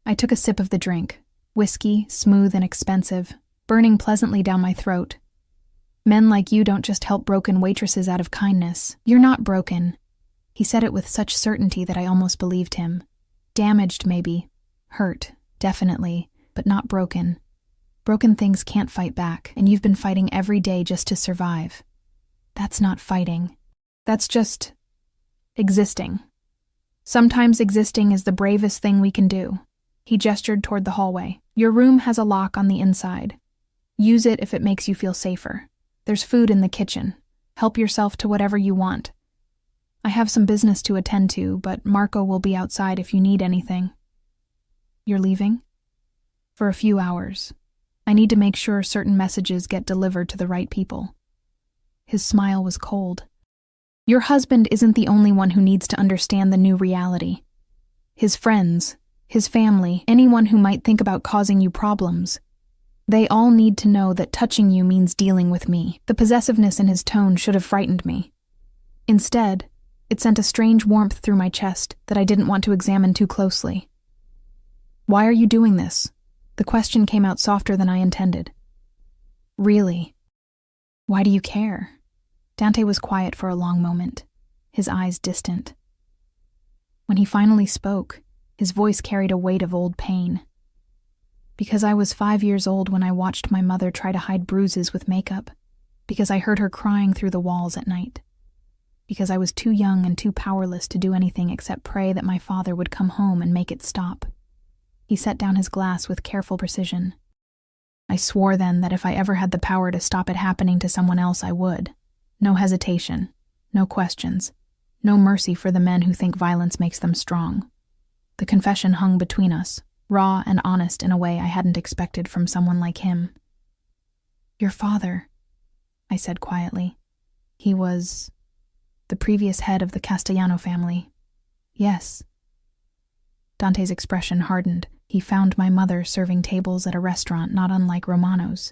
I took a sip of the drink. Whiskey, smooth and expensive, burning pleasantly down my throat. "Men like you don't just help broken waitresses out of kindness. You're not broken." He said it with such certainty that I almost believed him. "Damaged, maybe. Hurt, definitely, but not broken. Broken things can't fight back, and you've been fighting every day just to survive. That's not fighting. That's just existing. Sometimes existing is the bravest thing we can do." He gestured toward the hallway. "Your room has a lock on the inside. Use it if it makes you feel safer. There's food in the kitchen. Help yourself to whatever you want." I I have some business to attend to, but Marco will be outside if you need anything. You're leaving? For a few hours. I need to make sure certain messages get delivered to the right people. His smile was cold. Your husband isn't the only one who needs to understand the new reality. His friends, his family, anyone who might think about causing you problems. They all need to know that touching you means dealing with me. The possessiveness in his tone should have frightened me. Instead, it sent a strange warmth through my chest that I didn't want to examine too closely. Why are you doing this? The question came out softer than I intended. Really? Why do you care? Dante was quiet for a long moment, his eyes distant. When he finally spoke, his voice carried a weight of old pain. Because I was 5 years old when I watched my mother try to hide bruises with makeup. Because I heard her crying through the walls at night. Because I was too young and too powerless to do anything except pray that my father would come home and make it stop. He set down his glass with careful precision. I swore then that if I ever had the power to stop it happening to someone else, I would. No hesitation, no questions, no mercy for the men who think violence makes them strong. The confession hung between us, raw and honest in a way I hadn't expected from someone like him. Your father, I said quietly. He was the previous head of the Castellano family. Yes. Dante's expression hardened. He found my mother serving tables at a restaurant not unlike Romano's.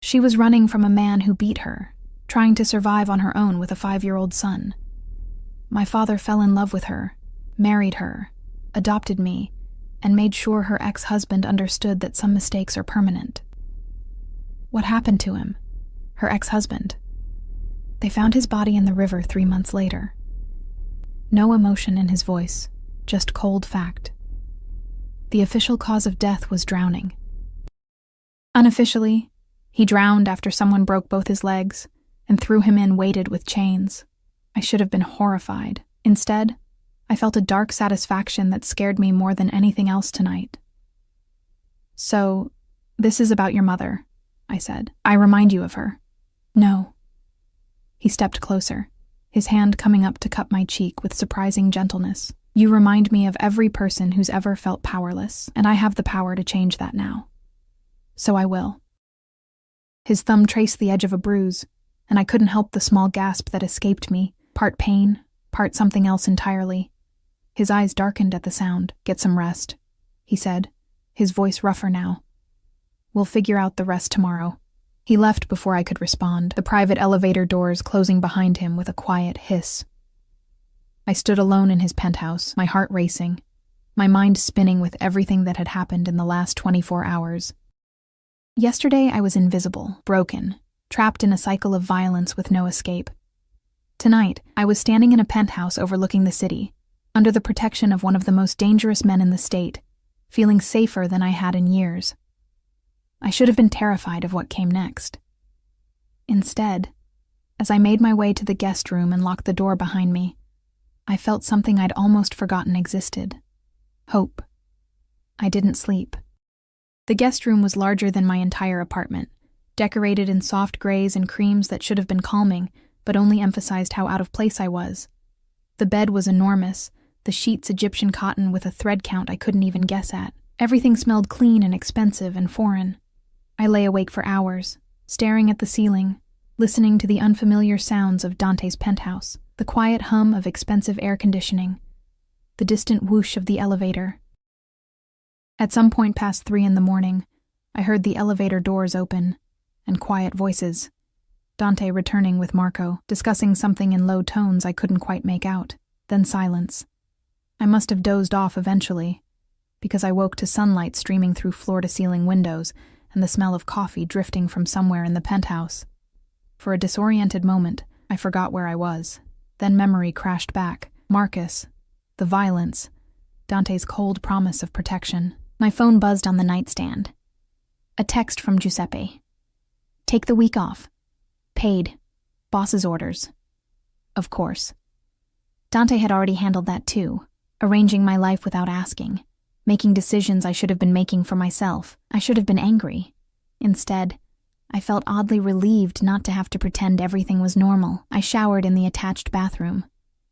She was running from a man who beat her, trying to survive on her own with a 5-year-old son. My father fell in love with her, married her, adopted me, and made sure her ex-husband understood that some mistakes are permanent. What happened to him? Her ex-husband. They found his body in the river 3 months later. No emotion in his voice, just cold fact. The official cause of death was drowning. Unofficially, he drowned after someone broke both his legs and threw him in weighted with chains. I should have been horrified. Instead, I felt a dark satisfaction that scared me more than anything else tonight. So, this is about your mother, I said. I remind you of her. No. He stepped closer, his hand coming up to cup my cheek with surprising gentleness. You remind me of every person who's ever felt powerless, and I have the power to change that now. So I will. His thumb traced the edge of a bruise, and I couldn't help the small gasp that escaped me, part pain, part something else entirely. His eyes darkened at the sound. Get some rest, he said, his voice rougher now. We'll figure out the rest tomorrow. He left before I could respond, the private elevator doors closing behind him with a quiet hiss. I stood alone in his penthouse, my heart racing, my mind spinning with everything that had happened in the last 24 hours. Yesterday I was invisible, broken, trapped in a cycle of violence with no escape. Tonight, I was standing in a penthouse overlooking the city, under the protection of one of the most dangerous men in the state, feeling safer than I had in years. I should have been terrified of what came next. Instead, as I made my way to the guest room and locked the door behind me, I felt something I'd almost forgotten existed. Hope. I didn't sleep. The guest room was larger than my entire apartment, decorated in soft grays and creams that should have been calming, but only emphasized how out of place I was. The bed was enormous, the sheets Egyptian cotton with a thread count I couldn't even guess at. Everything smelled clean and expensive and foreign. I lay awake for hours, staring at the ceiling, listening to the unfamiliar sounds of Dante's penthouse, the quiet hum of expensive air conditioning, the distant whoosh of the elevator. At some point past 3 in the morning, I heard the elevator doors open, and quiet voices. Dante returning with Marco, discussing something in low tones I couldn't quite make out, then silence. I must have dozed off eventually, because I woke to sunlight streaming through floor-to-ceiling windows and the smell of coffee drifting from somewhere in the penthouse. For a disoriented moment, I forgot where I was. Then memory crashed back. Marcus, the violence, Dante's cold promise of protection. My phone buzzed on the nightstand. A text from Giuseppe. Take the week off. Paid. Boss's orders. Of course. Dante had already handled that too, arranging my life without asking, making decisions I should have been making for myself. I should have been angry. Instead, I felt oddly relieved not to have to pretend everything was normal. I showered in the attached bathroom.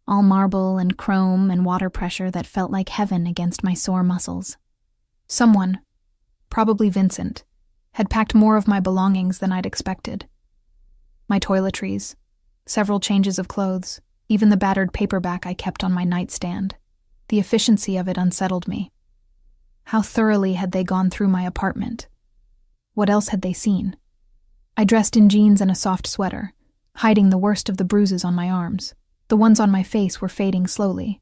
all marble and chrome and water pressure that felt like heaven against my sore muscles. Someone, probably Vincent, had packed more of my belongings than I'd expected. My toiletries, several changes of clothes, even the battered paperback I kept on my nightstand. The efficiency of it unsettled me. How thoroughly had they gone through my apartment? What else had they seen? I dressed in jeans and a soft sweater, hiding the worst of the bruises on my arms. The ones on my face were fading slowly.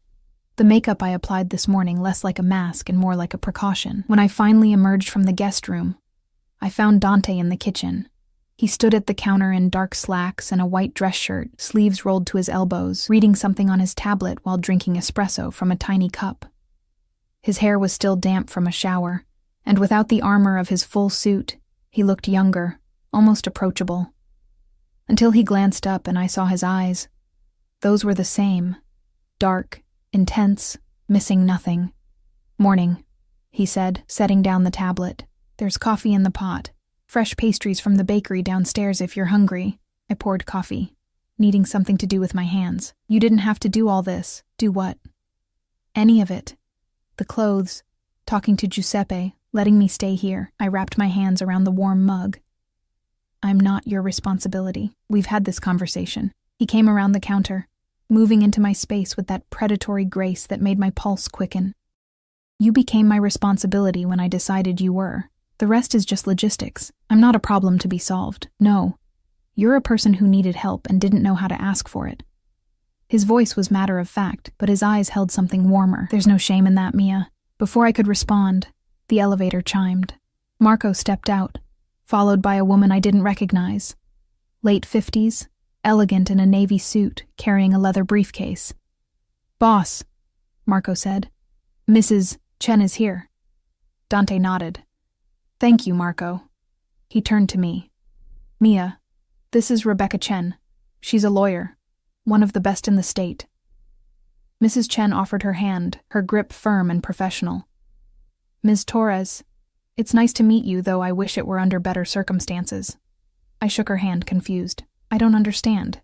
The makeup I applied this morning less like a mask and more like a precaution. When I finally emerged from the guest room, I found Dante in the kitchen. He stood at the counter in dark slacks and a white dress shirt, sleeves rolled to his elbows, reading something on his tablet while drinking espresso from a tiny cup. His hair was still damp from a shower, and without the armor of his full suit, he looked younger, almost approachable. Until he glanced up and I saw his eyes. Those were the same, dark, intense, missing nothing. "Morning," he said, setting down the tablet. "There's coffee in the pot. Fresh pastries from the bakery downstairs if you're hungry." I poured coffee, needing something to do with my hands. "You didn't have to do all this." "Do what?" "Any of it. The clothes, talking to Giuseppe, letting me stay here." I wrapped my hands around the warm mug. "I'm not your responsibility. We've had this conversation." He came around the counter, moving into my space with that predatory grace that made my pulse quicken. "You became my responsibility when I decided you were. The rest is just logistics. I'm not a problem to be solved. No, you're a person who needed help and didn't know how to ask for it." His voice was matter of fact, but his eyes held something warmer. "There's no shame in that, Mia." Before I could respond, the elevator chimed. Marco stepped out, followed by a woman I didn't recognize. Late 50s, elegant in a navy suit, carrying a leather briefcase. "Boss," Marco said. "Mrs. Chen is here." Dante nodded. "Thank you, Marco." He turned to me. "Mia, this is Rebecca Chen. She's a lawyer, one of the best in the state." Mrs. Chen offered her hand, her grip firm and professional. "Ms. Torres, it's nice to meet you, though I wish it were under better circumstances." I shook her hand, confused. "I don't understand.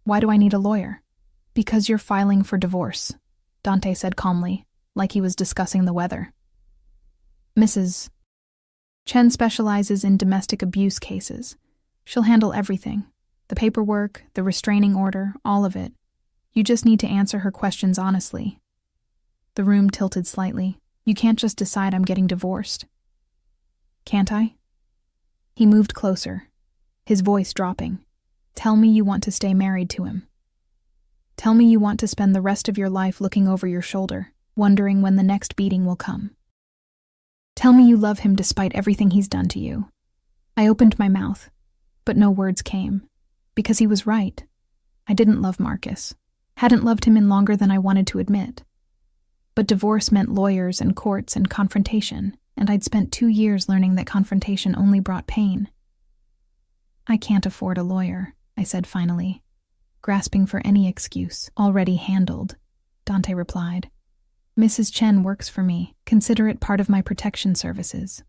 Why do I need a lawyer?" "Because you're filing for divorce," Dante said calmly, like he was discussing the weather. "Mrs. Chen specializes in domestic abuse cases. She'll handle everything. The paperwork, the restraining order, all of it. You just need to answer her questions honestly." The room tilted slightly. "You can't just decide I'm getting divorced." "Can't I?" He moved closer, his voice dropping. "Tell me you want to stay married to him. Tell me you want to spend the rest of your life looking over your shoulder, wondering when the next beating will come. Tell me you love him despite everything he's done to you." I opened my mouth, but no words came, because he was right. I didn't love Marcus, hadn't loved him in longer than I wanted to admit. But divorce meant lawyers and courts and confrontation, and I'd spent 2 years learning that confrontation only brought pain. "I can't afford a lawyer," I said finally, grasping for any excuse. "Already handled," Dante replied. "Mrs. Chen works for me. Consider it part of my protection services."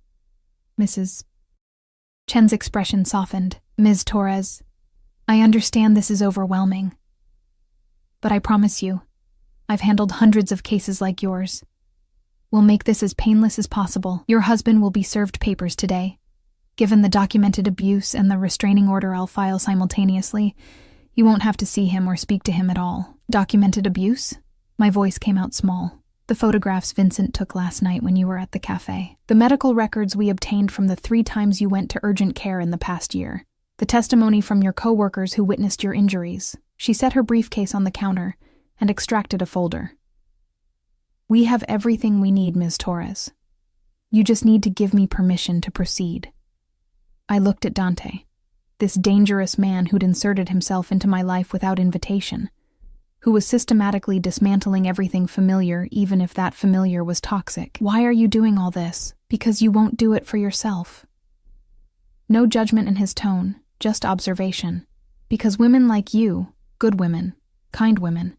Mrs. Chen's expression softened. "Ms. Torres, I understand this is overwhelming. But I promise you, I've handled hundreds of cases like yours. We'll make this as painless as possible. Your husband will be served papers today. Given the documented abuse and the restraining order I'll file simultaneously, you won't have to see him or speak to him at all." "Documented abuse?" My voice came out small. "The photographs Vincent took last night when you were at the cafe. The medical records we obtained from the 3 times you went to urgent care in the past year. The testimony from your coworkers who witnessed your injuries." She set her briefcase on the counter and extracted a folder. "We have everything we need, Ms. Torres. You just need to give me permission to proceed." I looked at Dante, this dangerous man who'd inserted himself into my life without invitation, who was systematically dismantling everything familiar, even if that familiar was toxic. "Why are you doing all this?" "Because you won't do it for yourself." No judgment in his tone, just observation. "Because women like you, good women, kind women,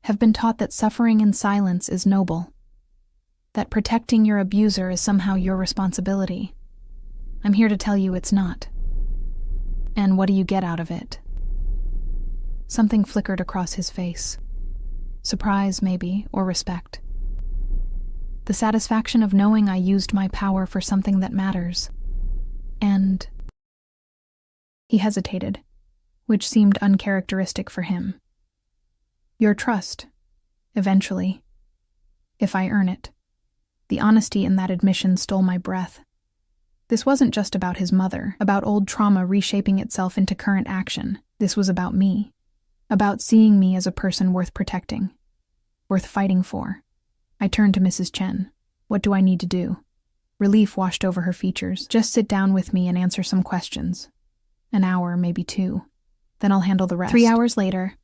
have been taught that suffering in silence is noble, that protecting your abuser is somehow your responsibility. I'm here to tell you it's not. And what do you get out of it?" Something flickered across his face. Surprise, maybe, or respect. The satisfaction of knowing I used my power for something that matters. And he hesitated, which seemed uncharacteristic for him. Your trust, eventually, if I earn it. The honesty in that admission stole my breath. This wasn't just about his mother, about old trauma reshaping itself into current action. This was about me, about seeing me as a person worth protecting, worth fighting for. I turned to Mrs. Chen. What do I need to do? Relief washed over her features. Just sit down with me and answer some questions. An hour, maybe 2. Then I'll handle the rest. 3 hours later,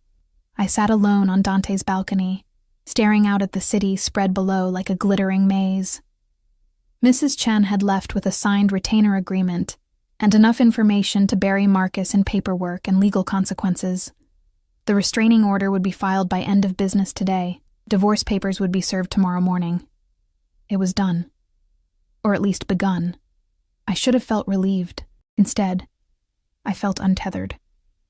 I sat alone on Dante's balcony, staring out at the city spread below like a glittering maze. Mrs. Chen had left with a signed retainer agreement and enough information to bury Marcus in paperwork and legal consequences. The restraining order would be filed by end of business today. Divorce papers would be served tomorrow morning. It was done. Or at least begun. I should have felt relieved. Instead, I felt untethered,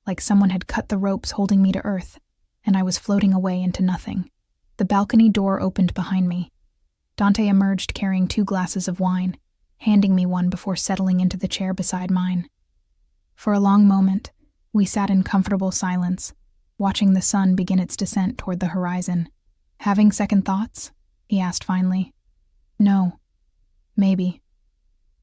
like someone had cut the ropes holding me to earth, and I was floating away into nothing. The balcony door opened behind me. Dante emerged carrying 2 glasses of wine, handing me one before settling into the chair beside mine. For a long moment, we sat in comfortable silence, watching the sun begin its descent toward the horizon. Having second thoughts? He asked finally. No. Maybe.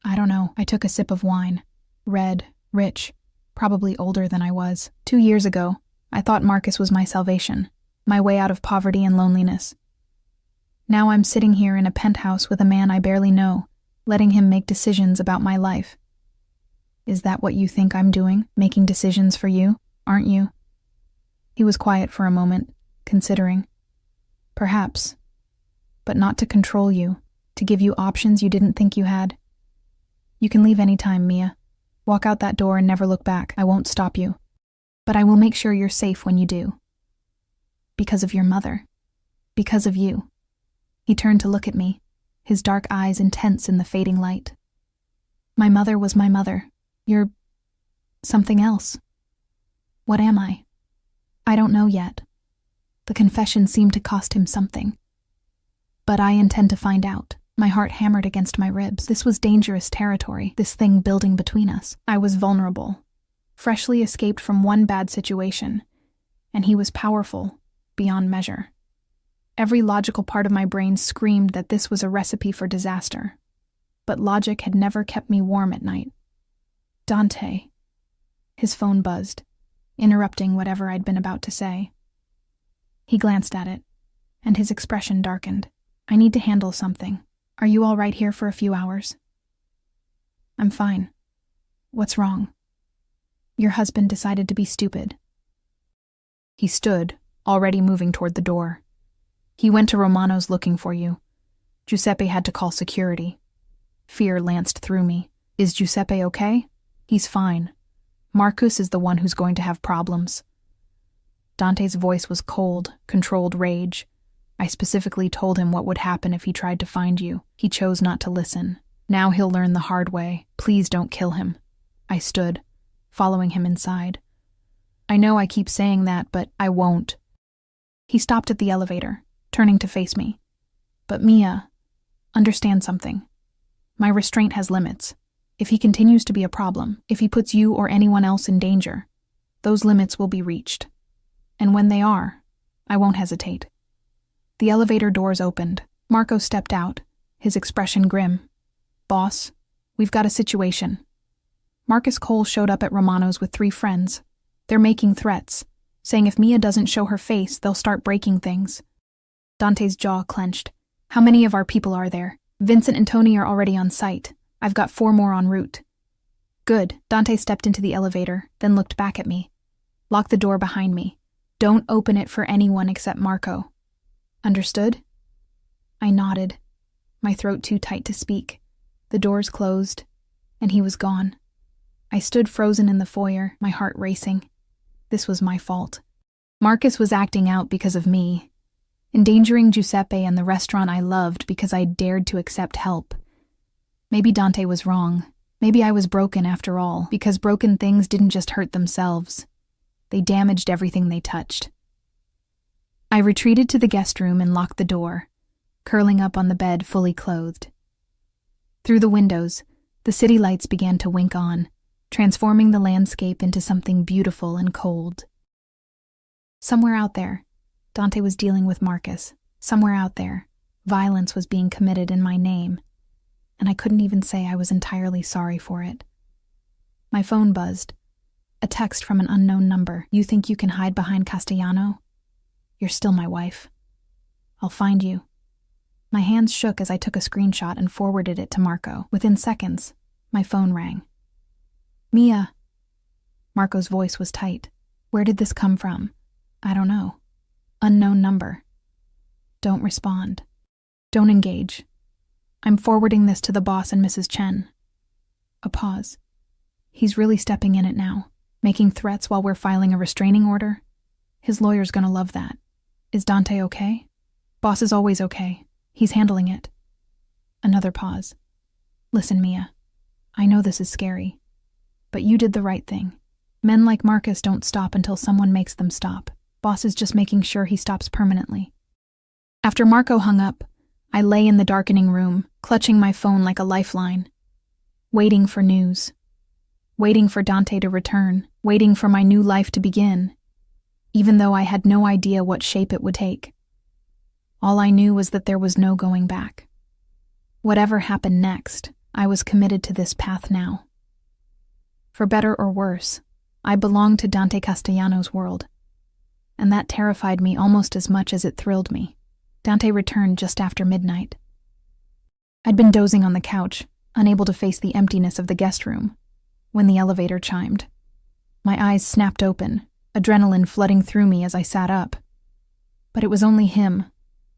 I don't know. I took a sip of wine. Red, rich, probably older than I was. 2 years ago, I thought Marcus was my salvation, my way out of poverty and loneliness. Now I'm sitting here in a penthouse with a man I barely know, letting him make decisions about my life. Is that what you think I'm doing, making decisions for you, aren't you? He was quiet for a moment, considering. Perhaps, but not to control you, to give you options you didn't think you had. You can leave any time, Mia. Walk out that door and never look back. I won't stop you. But I will make sure you're safe when you do. Because of your mother. Because of you. He turned to look at me, his dark eyes intense in the fading light. My mother was my mother. You're something else. What am I? I don't know yet. The confession seemed to cost him something. But I intend to find out. My heart hammered against my ribs. This was dangerous territory, this thing building between us. I was vulnerable, freshly escaped from one bad situation, and he was powerful, beyond measure. Every logical part of my brain screamed that this was a recipe for disaster, but logic had never kept me warm at night. Dante. His phone buzzed, interrupting whatever I'd been about to say. He glanced at it, and his expression darkened. I need to handle something. Are you all right here for a few hours? I'm fine. What's wrong? Your husband decided to be stupid. He stood, already moving toward the door. He went to Romano's looking for you. Giuseppe had to call security. Fear lanced through me. Is Giuseppe okay? He's fine. Marcus is the one who's going to have problems. Dante's voice was cold, controlled rage. I specifically told him what would happen if he tried to find you. He chose not to listen. Now he'll learn the hard way. Please don't kill him. I stood, following him inside. I know I keep saying that, but I won't. He stopped at the elevator, turning to face me. But Mia, understand something. My restraint has limits. If he continues to be a problem, if he puts you or anyone else in danger, those limits will be reached. And when they are, I won't hesitate. The elevator doors opened. Marco stepped out, his expression grim. Boss, we've got a situation. Marcus Cole showed up at Romano's with 3 friends. They're making threats, saying if Mia doesn't show her face, they'll start breaking things. Dante's jaw clenched. How many of our people are there? Vincent and Tony are already on site. I've got 4 more en route. Good. Dante stepped into the elevator, then looked back at me. Lock the door behind me. Don't open it for anyone except Marco. Understood? I nodded, my throat too tight to speak. The doors closed, and he was gone. I stood frozen in the foyer, my heart racing. This was my fault. Marcus was acting out because of me, endangering Giuseppe and the restaurant I loved because I dared to accept help. Maybe Dante was wrong. Maybe I was broken after all, because broken things didn't just hurt themselves. They damaged everything they touched. I retreated to the guest room and locked the door, curling up on the bed fully clothed. Through the windows, the city lights began to wink on, transforming the landscape into something beautiful and cold. Somewhere out there, Dante was dealing with Marcus. Somewhere out there, violence was being committed in my name, and I couldn't even say I was entirely sorry for it. My phone buzzed. A text from an unknown number. You think you can hide behind Castellano? You're still my wife. I'll find you. My hands shook as I took a screenshot and forwarded it to Marco. Within seconds, my phone rang. Mia. Marco's voice was tight. Where did this come from? I don't know. Unknown number. Don't respond. Don't engage. I'm forwarding this to the boss and Mrs. Chen. A pause. He's really stepping in it now, making threats while we're filing a restraining order. His lawyer's gonna love that. Is Dante okay? Boss is always okay. He's handling it. Another pause. Listen, Mia. I know this is scary, but you did the right thing. Men like Marcus don't stop until someone makes them stop. Boss is just making sure he stops permanently. After Marco hung up, I lay in the darkening room, clutching my phone like a lifeline, waiting for news, waiting for Dante to return, waiting for my new life to begin, even though I had no idea what shape it would take. All I knew was that there was no going back. Whatever happened next, I was committed to this path now. For better or worse, I belonged to Dante Castellano's world, and that terrified me almost as much as it thrilled me. Dante returned just after midnight. I'd been dozing on the couch, unable to face the emptiness of the guest room, when the elevator chimed. My eyes snapped open, adrenaline flooding through me as I sat up. But it was only him,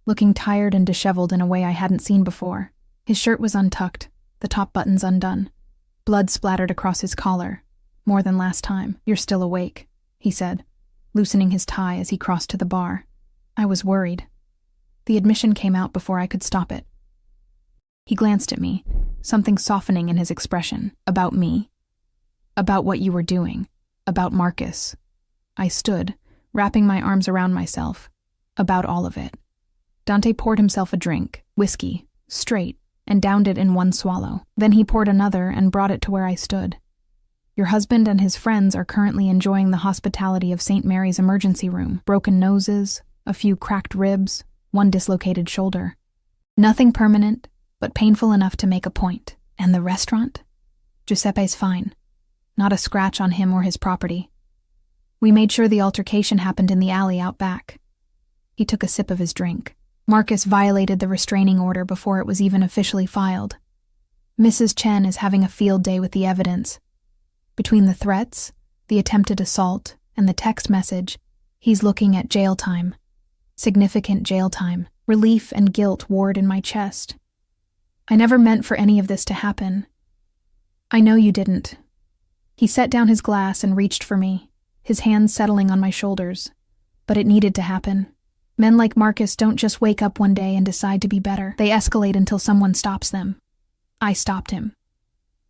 looking tired and disheveled in a way I hadn't seen before. His shirt was untucked, the top buttons undone. Blood splattered across his collar. More than last time. You're still awake, he said, loosening his tie as he crossed to the bar. I was worried. The admission came out before I could stop it. He glanced at me, something softening in his expression. About me? About what you were doing? About Marcus? I stood, wrapping my arms around myself. About all of it. Dante poured himself a drink, whiskey, straight, and downed it in one swallow. Then he poured another and brought it to where I stood. Your husband and his friends are currently enjoying the hospitality of St. Mary's emergency room. Broken noses, a few cracked ribs, one dislocated shoulder. Nothing permanent, but painful enough to make a point. And the restaurant? Giuseppe's fine. Not a scratch on him or his property. We made sure the altercation happened in the alley out back. He took a sip of his drink. Marcus violated the restraining order before it was even officially filed. Mrs. Chen is having a field day with the evidence. Between the threats, the attempted assault, and the text message, he's looking at jail time. Significant jail time. Relief and guilt warred in my chest. I never meant for any of this to happen. I know you didn't. He set down his glass and reached for me, his hands settling on my shoulders. But it needed to happen. Men like Marcus don't just wake up one day and decide to be better. They escalate until someone stops them. I stopped him.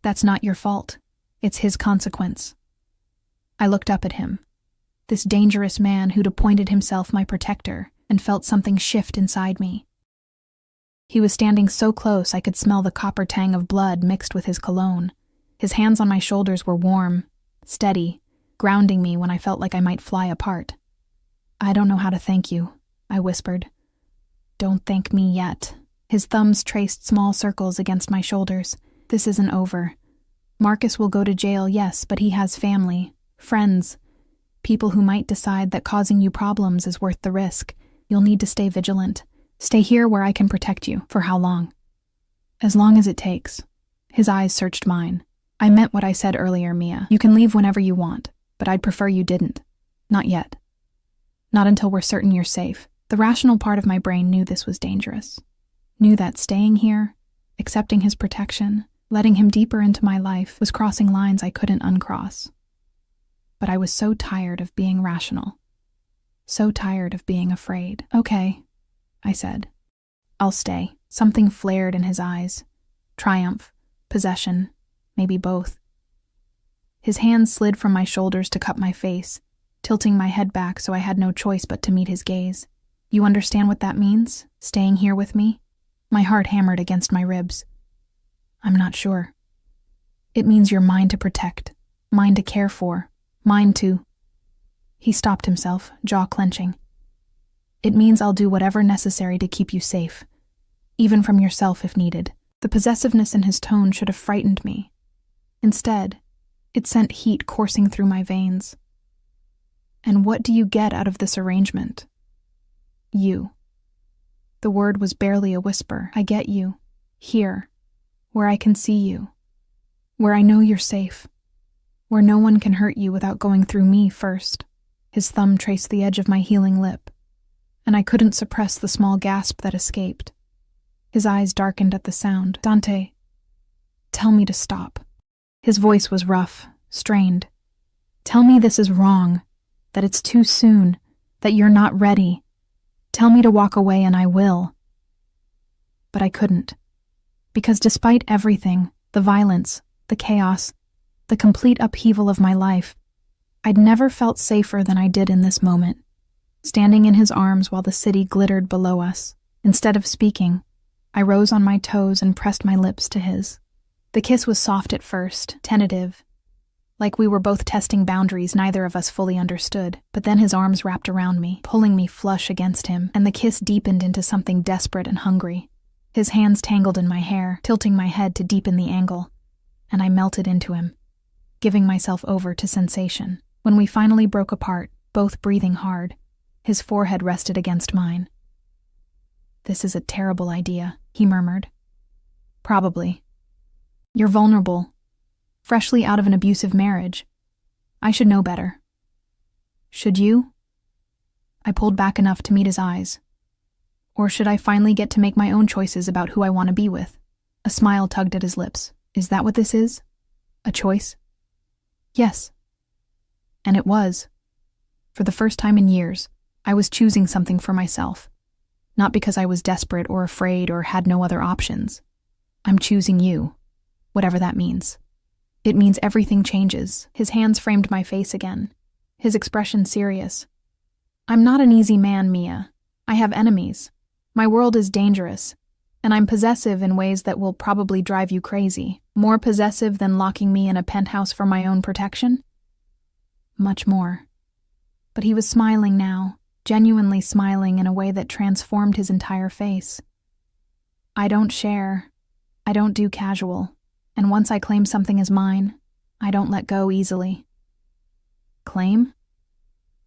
That's not your fault. It's his consequence. I looked up at him, this dangerous man who'd appointed himself my protector, and felt something shift inside me. He was standing so close I could smell the copper tang of blood mixed with his cologne. His hands on my shoulders were warm, steady, grounding me when I felt like I might fly apart. I don't know how to thank you, I whispered. Don't thank me yet. His thumbs traced small circles against my shoulders. This isn't over. Marcus will go to jail, yes, but he has family, friends, people who might decide that causing you problems is worth the risk. You'll need to stay vigilant. Stay here where I can protect you. For how long? As long as it takes. His eyes searched mine. I meant what I said earlier, Mia. You can leave whenever you want, but I'd prefer you didn't. Not yet. Not until we're certain you're safe. The rational part of my brain knew this was dangerous. Knew that staying here, accepting his protection, letting him deeper into my life was crossing lines I couldn't uncross. But I was so tired of being rational. So tired of being afraid. Okay, I said. I'll stay. Something flared in his eyes. Triumph, possession, maybe both. His hands slid from my shoulders to cup my face, tilting my head back so I had no choice but to meet his gaze. You understand what that means, staying here with me? My heart hammered against my ribs. I'm not sure. It means you're mine to protect, mine to care for, mine to... He stopped himself, jaw clenching. It means I'll do whatever necessary to keep you safe, even from yourself if needed. The possessiveness in his tone should have frightened me. Instead, it sent heat coursing through my veins. And what do you get out of this arrangement? You. The word was barely a whisper. I get you. Here. Where I can see you. Where I know you're safe. Where no one can hurt you without going through me first. His thumb traced the edge of my healing lip, and I couldn't suppress the small gasp that escaped. His eyes darkened at the sound. Dante, tell me to stop. His voice was rough, strained. Tell me this is wrong, that it's too soon, that you're not ready. Tell me to walk away and I will. But I couldn't. Because despite everything, the violence, the chaos, the complete upheaval of my life, I'd never felt safer than I did in this moment, standing in his arms while the city glittered below us. Instead of speaking, I rose on my toes and pressed my lips to his. The kiss was soft at first, tentative, like we were both testing boundaries neither of us fully understood. But then his arms wrapped around me, pulling me flush against him, and the kiss deepened into something desperate and hungry. His hands tangled in my hair, tilting my head to deepen the angle, and I melted into him, giving myself over to sensation. When we finally broke apart, both breathing hard, his forehead rested against mine. This is a terrible idea, he murmured. Probably. You're vulnerable, freshly out of an abusive marriage. I should know better. Should you? I pulled back enough to meet his eyes. Or should I finally get to make my own choices about who I want to be with? A smile tugged at his lips. Is that what this is? A choice? Yes. And it was. For the first time in years, I was choosing something for myself. Not because I was desperate or afraid or had no other options. I'm choosing you, whatever that means. It means everything changes. His hands framed my face again, his expression serious. I'm not an easy man, Mia. I have enemies. My world is dangerous, and I'm possessive in ways that will probably drive you crazy. More possessive than locking me in a penthouse for my own protection? Much more. But he was smiling now, genuinely smiling in a way that transformed his entire face. I don't share. I don't do casual. And once I claim something as mine, I don't let go easily. Claim?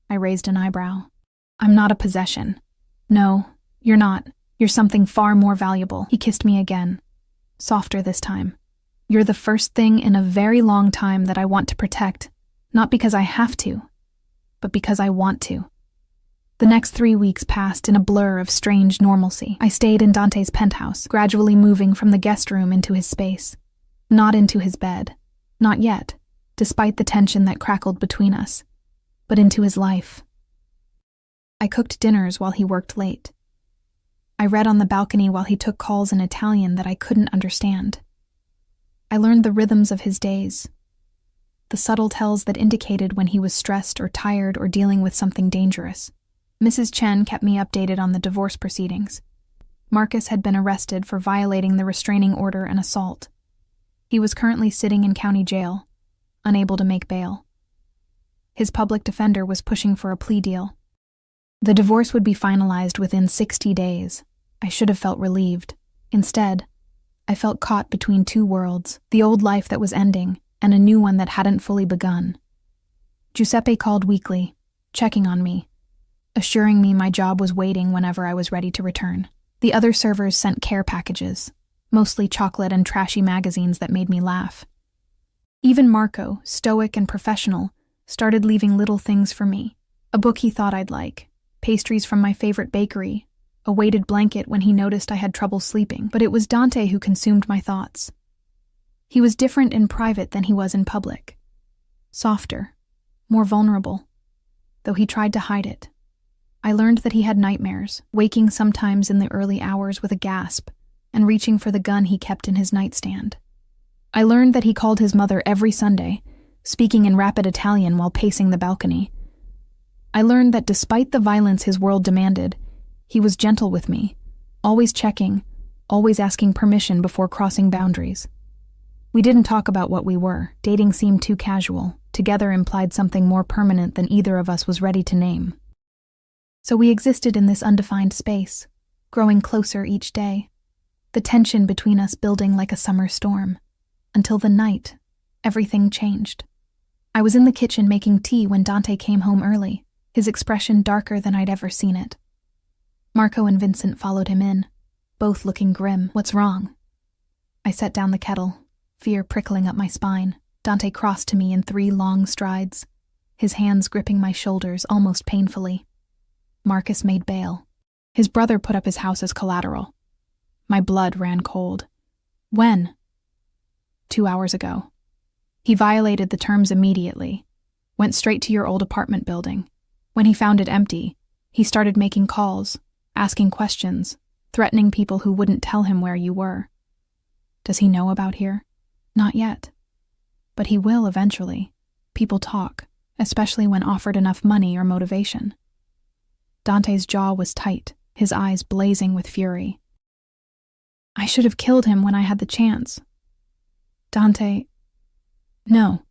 I raised an eyebrow. I'm not a possession. No, you're not. You're something far more valuable. He kissed me again, softer this time. You're the first thing in a very long time that I want to protect, not because I have to, but because I want to. The next 3 weeks passed in a blur of strange normalcy. I stayed in Dante's penthouse, gradually moving from the guest room into his space. Not into his bed. Not yet, despite the tension that crackled between us, but into his life. I cooked dinners while he worked late. I read on the balcony while he took calls in Italian that I couldn't understand. I learned the rhythms of his days, the subtle tells that indicated when he was stressed or tired or dealing with something dangerous. Mrs. Chen kept me updated on the divorce proceedings. Marcus had been arrested for violating the restraining order and assault. He was currently sitting in county jail, unable to make bail. His public defender was pushing for a plea deal. The divorce would be finalized within 60 days. I should have felt relieved. Instead, I felt caught between two worlds, the old life that was ending and a new one that hadn't fully begun. Giuseppe called weekly, checking on me, assuring me my job was waiting whenever I was ready to return. The other servers sent care packages, mostly chocolate and trashy magazines that made me laugh. Even Marco, stoic and professional, started leaving little things for me. A book he thought I'd like, pastries from my favorite bakery, a weighted blanket when he noticed I had trouble sleeping. But it was Dante who consumed my thoughts. He was different in private than he was in public. Softer, more vulnerable, though he tried to hide it. I learned that he had nightmares, waking sometimes in the early hours with a gasp, and reaching for the gun he kept in his nightstand. I learned that he called his mother every Sunday, speaking in rapid Italian while pacing the balcony. I learned that despite the violence his world demanded, He was gentle with me, always checking, always asking permission before crossing boundaries. We didn't talk about what we were. Dating seemed too casual. Together implied something more permanent than either of us was ready to name. So we existed in this undefined space, growing closer each day, the tension between us building like a summer storm. Until the night, everything changed. I was in the kitchen making tea when Dante came home early, his expression darker than I'd ever seen it. Marco and Vincent followed him in, both looking grim. "What's wrong?" I set down the kettle, fear prickling up my spine. Dante crossed to me in 3 long strides, his hands gripping my shoulders almost painfully. Marcus made bail. His brother put up his house as collateral. My blood ran cold. When? 2 hours ago. He violated the terms immediately, went straight to your old apartment building. When he found it empty, he started making calls, asking questions, threatening people who wouldn't tell him where you were. Does he know about here? Not yet. But he will eventually. People talk, especially when offered enough money or motivation. Dante's jaw was tight, his eyes blazing with fury. I should have killed him when I had the chance. Dante... No.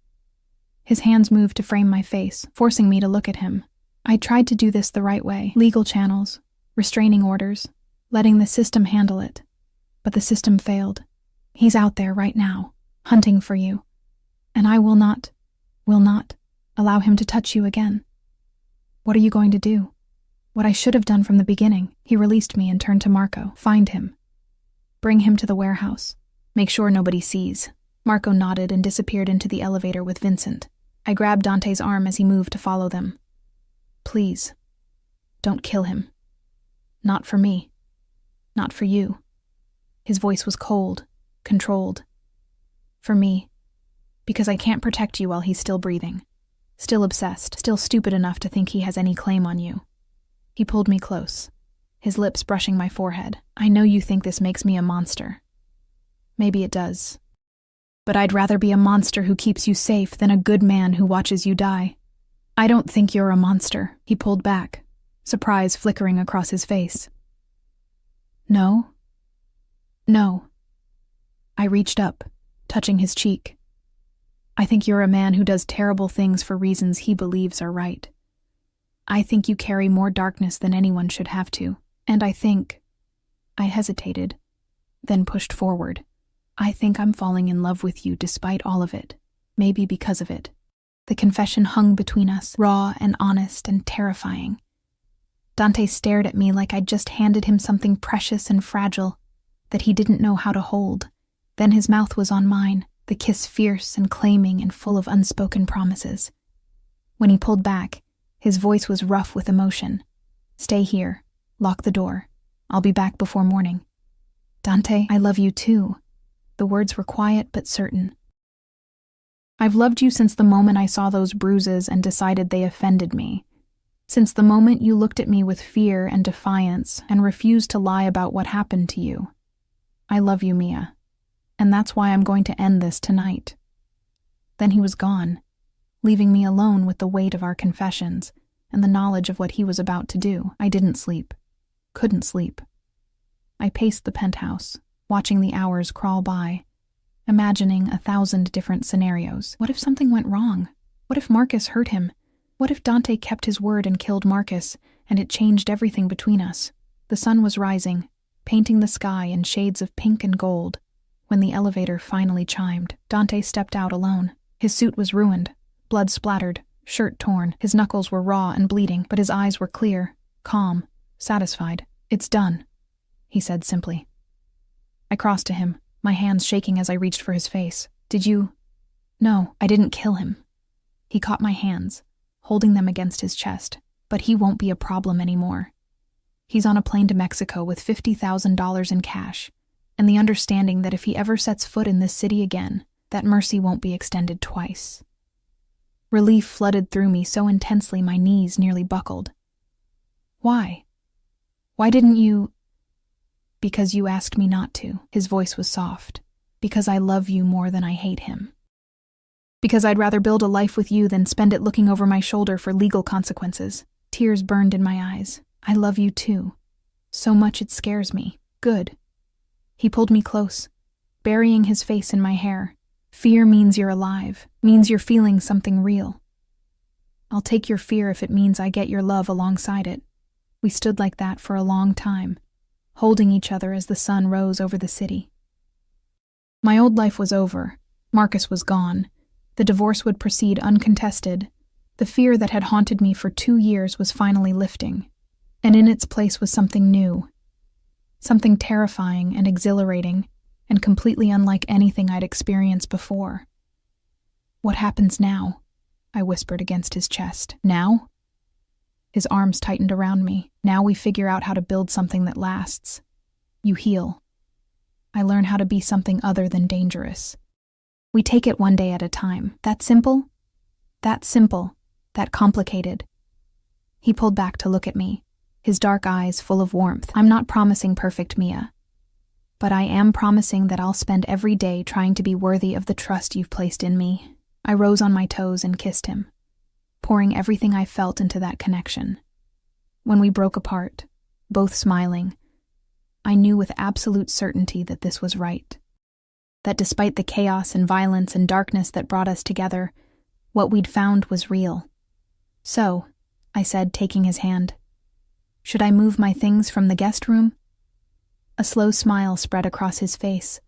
His hands moved to frame my face, forcing me to look at him. I tried to do this the right way. Legal channels, restraining orders, letting the system handle it. But the system failed. He's out there right now, hunting for you. And I will not allow him to touch you again. What are you going to do? What I should have done from the beginning. He released me and turned to Marco. Find him. Bring him to the warehouse. Make sure nobody sees. Marco nodded and disappeared into the elevator with Vincent. I grabbed Dante's arm as he moved to follow them. Please, don't kill him. Not for me. Not for you. His voice was cold, controlled. For me. Because I can't protect you while he's still breathing. Still obsessed, still stupid enough to think he has any claim on you. He pulled me close, his lips brushing my forehead. I know you think this makes me a monster. Maybe it does. But I'd rather be a monster who keeps you safe than a good man who watches you die. I don't think you're a monster. He pulled back, surprise flickering across his face. No? No. I reached up, touching his cheek. I think you're a man who does terrible things for reasons he believes are right. I think you carry more darkness than anyone should have to, and I hesitated, then pushed forward. I think I'm falling in love with you despite all of it, maybe because of it. The confession hung between us, raw and honest and terrifying. Dante stared at me like I'd just handed him something precious and fragile that he didn't know how to hold. Then his mouth was on mine, the kiss fierce and claiming and full of unspoken promises. When he pulled back, his voice was rough with emotion. Stay here. Lock the door. I'll be back before morning. Dante, I love you too. The words were quiet but certain. I've loved you since the moment I saw those bruises and decided they offended me. Since the moment you looked at me with fear and defiance and refused to lie about what happened to you. I love you, Mia. And that's why I'm going to end this tonight. Then he was gone, leaving me alone with the weight of our confessions and the knowledge of what he was about to do. I didn't sleep. Couldn't sleep. I paced the penthouse, watching the hours crawl by, imagining 1,000 different scenarios. What if something went wrong? What if Marcus hurt him? What if Dante kept his word and killed Marcus, and it changed everything between us? The sun was rising, painting the sky in shades of pink and gold. When the elevator finally chimed, Dante stepped out alone. His suit was ruined, blood splattered, shirt torn. His knuckles were raw and bleeding, but his eyes were clear, calm, satisfied. It's done, he said simply. I crossed to him, my hands shaking as I reached for his face. Did you? No, I didn't kill him. He caught my hands, holding them against his chest. But he won't be a problem anymore. He's on a plane to Mexico with $50,000 in cash, and the understanding that if he ever sets foot in this city again, that mercy won't be extended twice. Relief flooded through me so intensely my knees nearly buckled. Why? Why didn't you? Because you asked me not to. His voice was soft. Because I love you more than I hate him. Because I'd rather build a life with you than spend it looking over my shoulder for legal consequences. Tears burned in my eyes. I love you too. So much it scares me. Good. He pulled me close, burying his face in my hair. Fear means you're alive, means you're feeling something real. I'll take your fear if it means I get your love alongside it. We stood like that for a long time, holding each other as the sun rose over the city. My old life was over. Marcus was gone. The divorce would proceed uncontested. The fear that had haunted me for 2 years was finally lifting, and in its place was something new. Something terrifying and exhilarating, and completely unlike anything I'd experienced before. "What happens now?" I whispered against his chest. "Now?" His arms tightened around me. "Now we figure out how to build something that lasts. You heal. I learn how to be something other than dangerous. We take it one day at a time. That simple? That simple. That complicated." He pulled back to look at me, his dark eyes full of warmth. "I'm not promising perfect, Mia. But I am promising that I'll spend every day trying to be worthy of the trust you've placed in me." I rose on my toes and kissed him, pouring everything I felt into that connection. When we broke apart, both smiling, I knew with absolute certainty that this was right. That despite the chaos and violence and darkness that brought us together, what we'd found was real. "So," I said, taking his hand, "should I move my things from the guest room?" A slow smile spread across his face.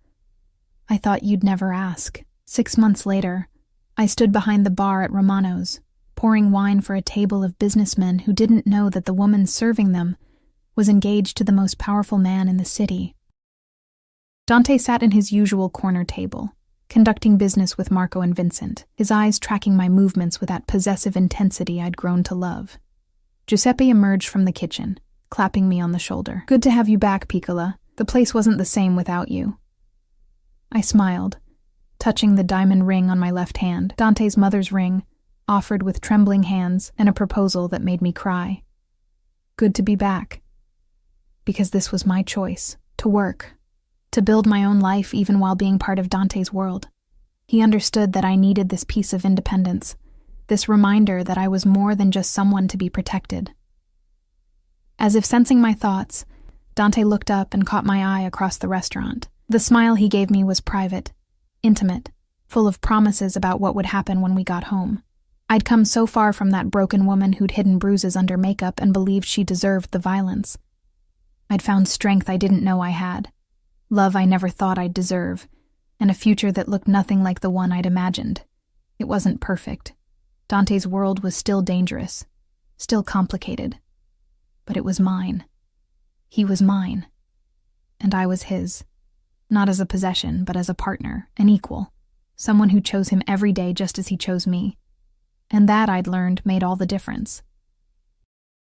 "I thought you'd never ask." 6 months later, I stood behind the bar at Romano's, pouring wine for a table of businessmen who didn't know that the woman serving them was engaged to the most powerful man in the city. Dante sat in his usual corner table, conducting business with Marco and Vincent, his eyes tracking my movements with that possessive intensity I'd grown to love. Giuseppe emerged from the kitchen, clapping me on the shoulder. "Good to have you back, Piccola. The place wasn't the same without you." I smiled, touching the diamond ring on my left hand, Dante's mother's ring, offered with trembling hands and a proposal that made me cry. Good to be back. Because this was my choice, to work, to build my own life even while being part of Dante's world. He understood that I needed this piece of independence, this reminder that I was more than just someone to be protected. As if sensing my thoughts, Dante looked up and caught my eye across the restaurant. The smile he gave me was private, intimate, full of promises about what would happen when we got home. I'd come so far from that broken woman who'd hidden bruises under makeup and believed she deserved the violence. I'd found strength I didn't know I had, love I never thought I'd deserve, and a future that looked nothing like the one I'd imagined. It wasn't perfect. Dante's world was still dangerous, still complicated. But it was mine. He was mine. And I was his. Not as a possession, but as a partner, an equal. Someone who chose him every day just as he chose me. And that, I'd learned, made all the difference.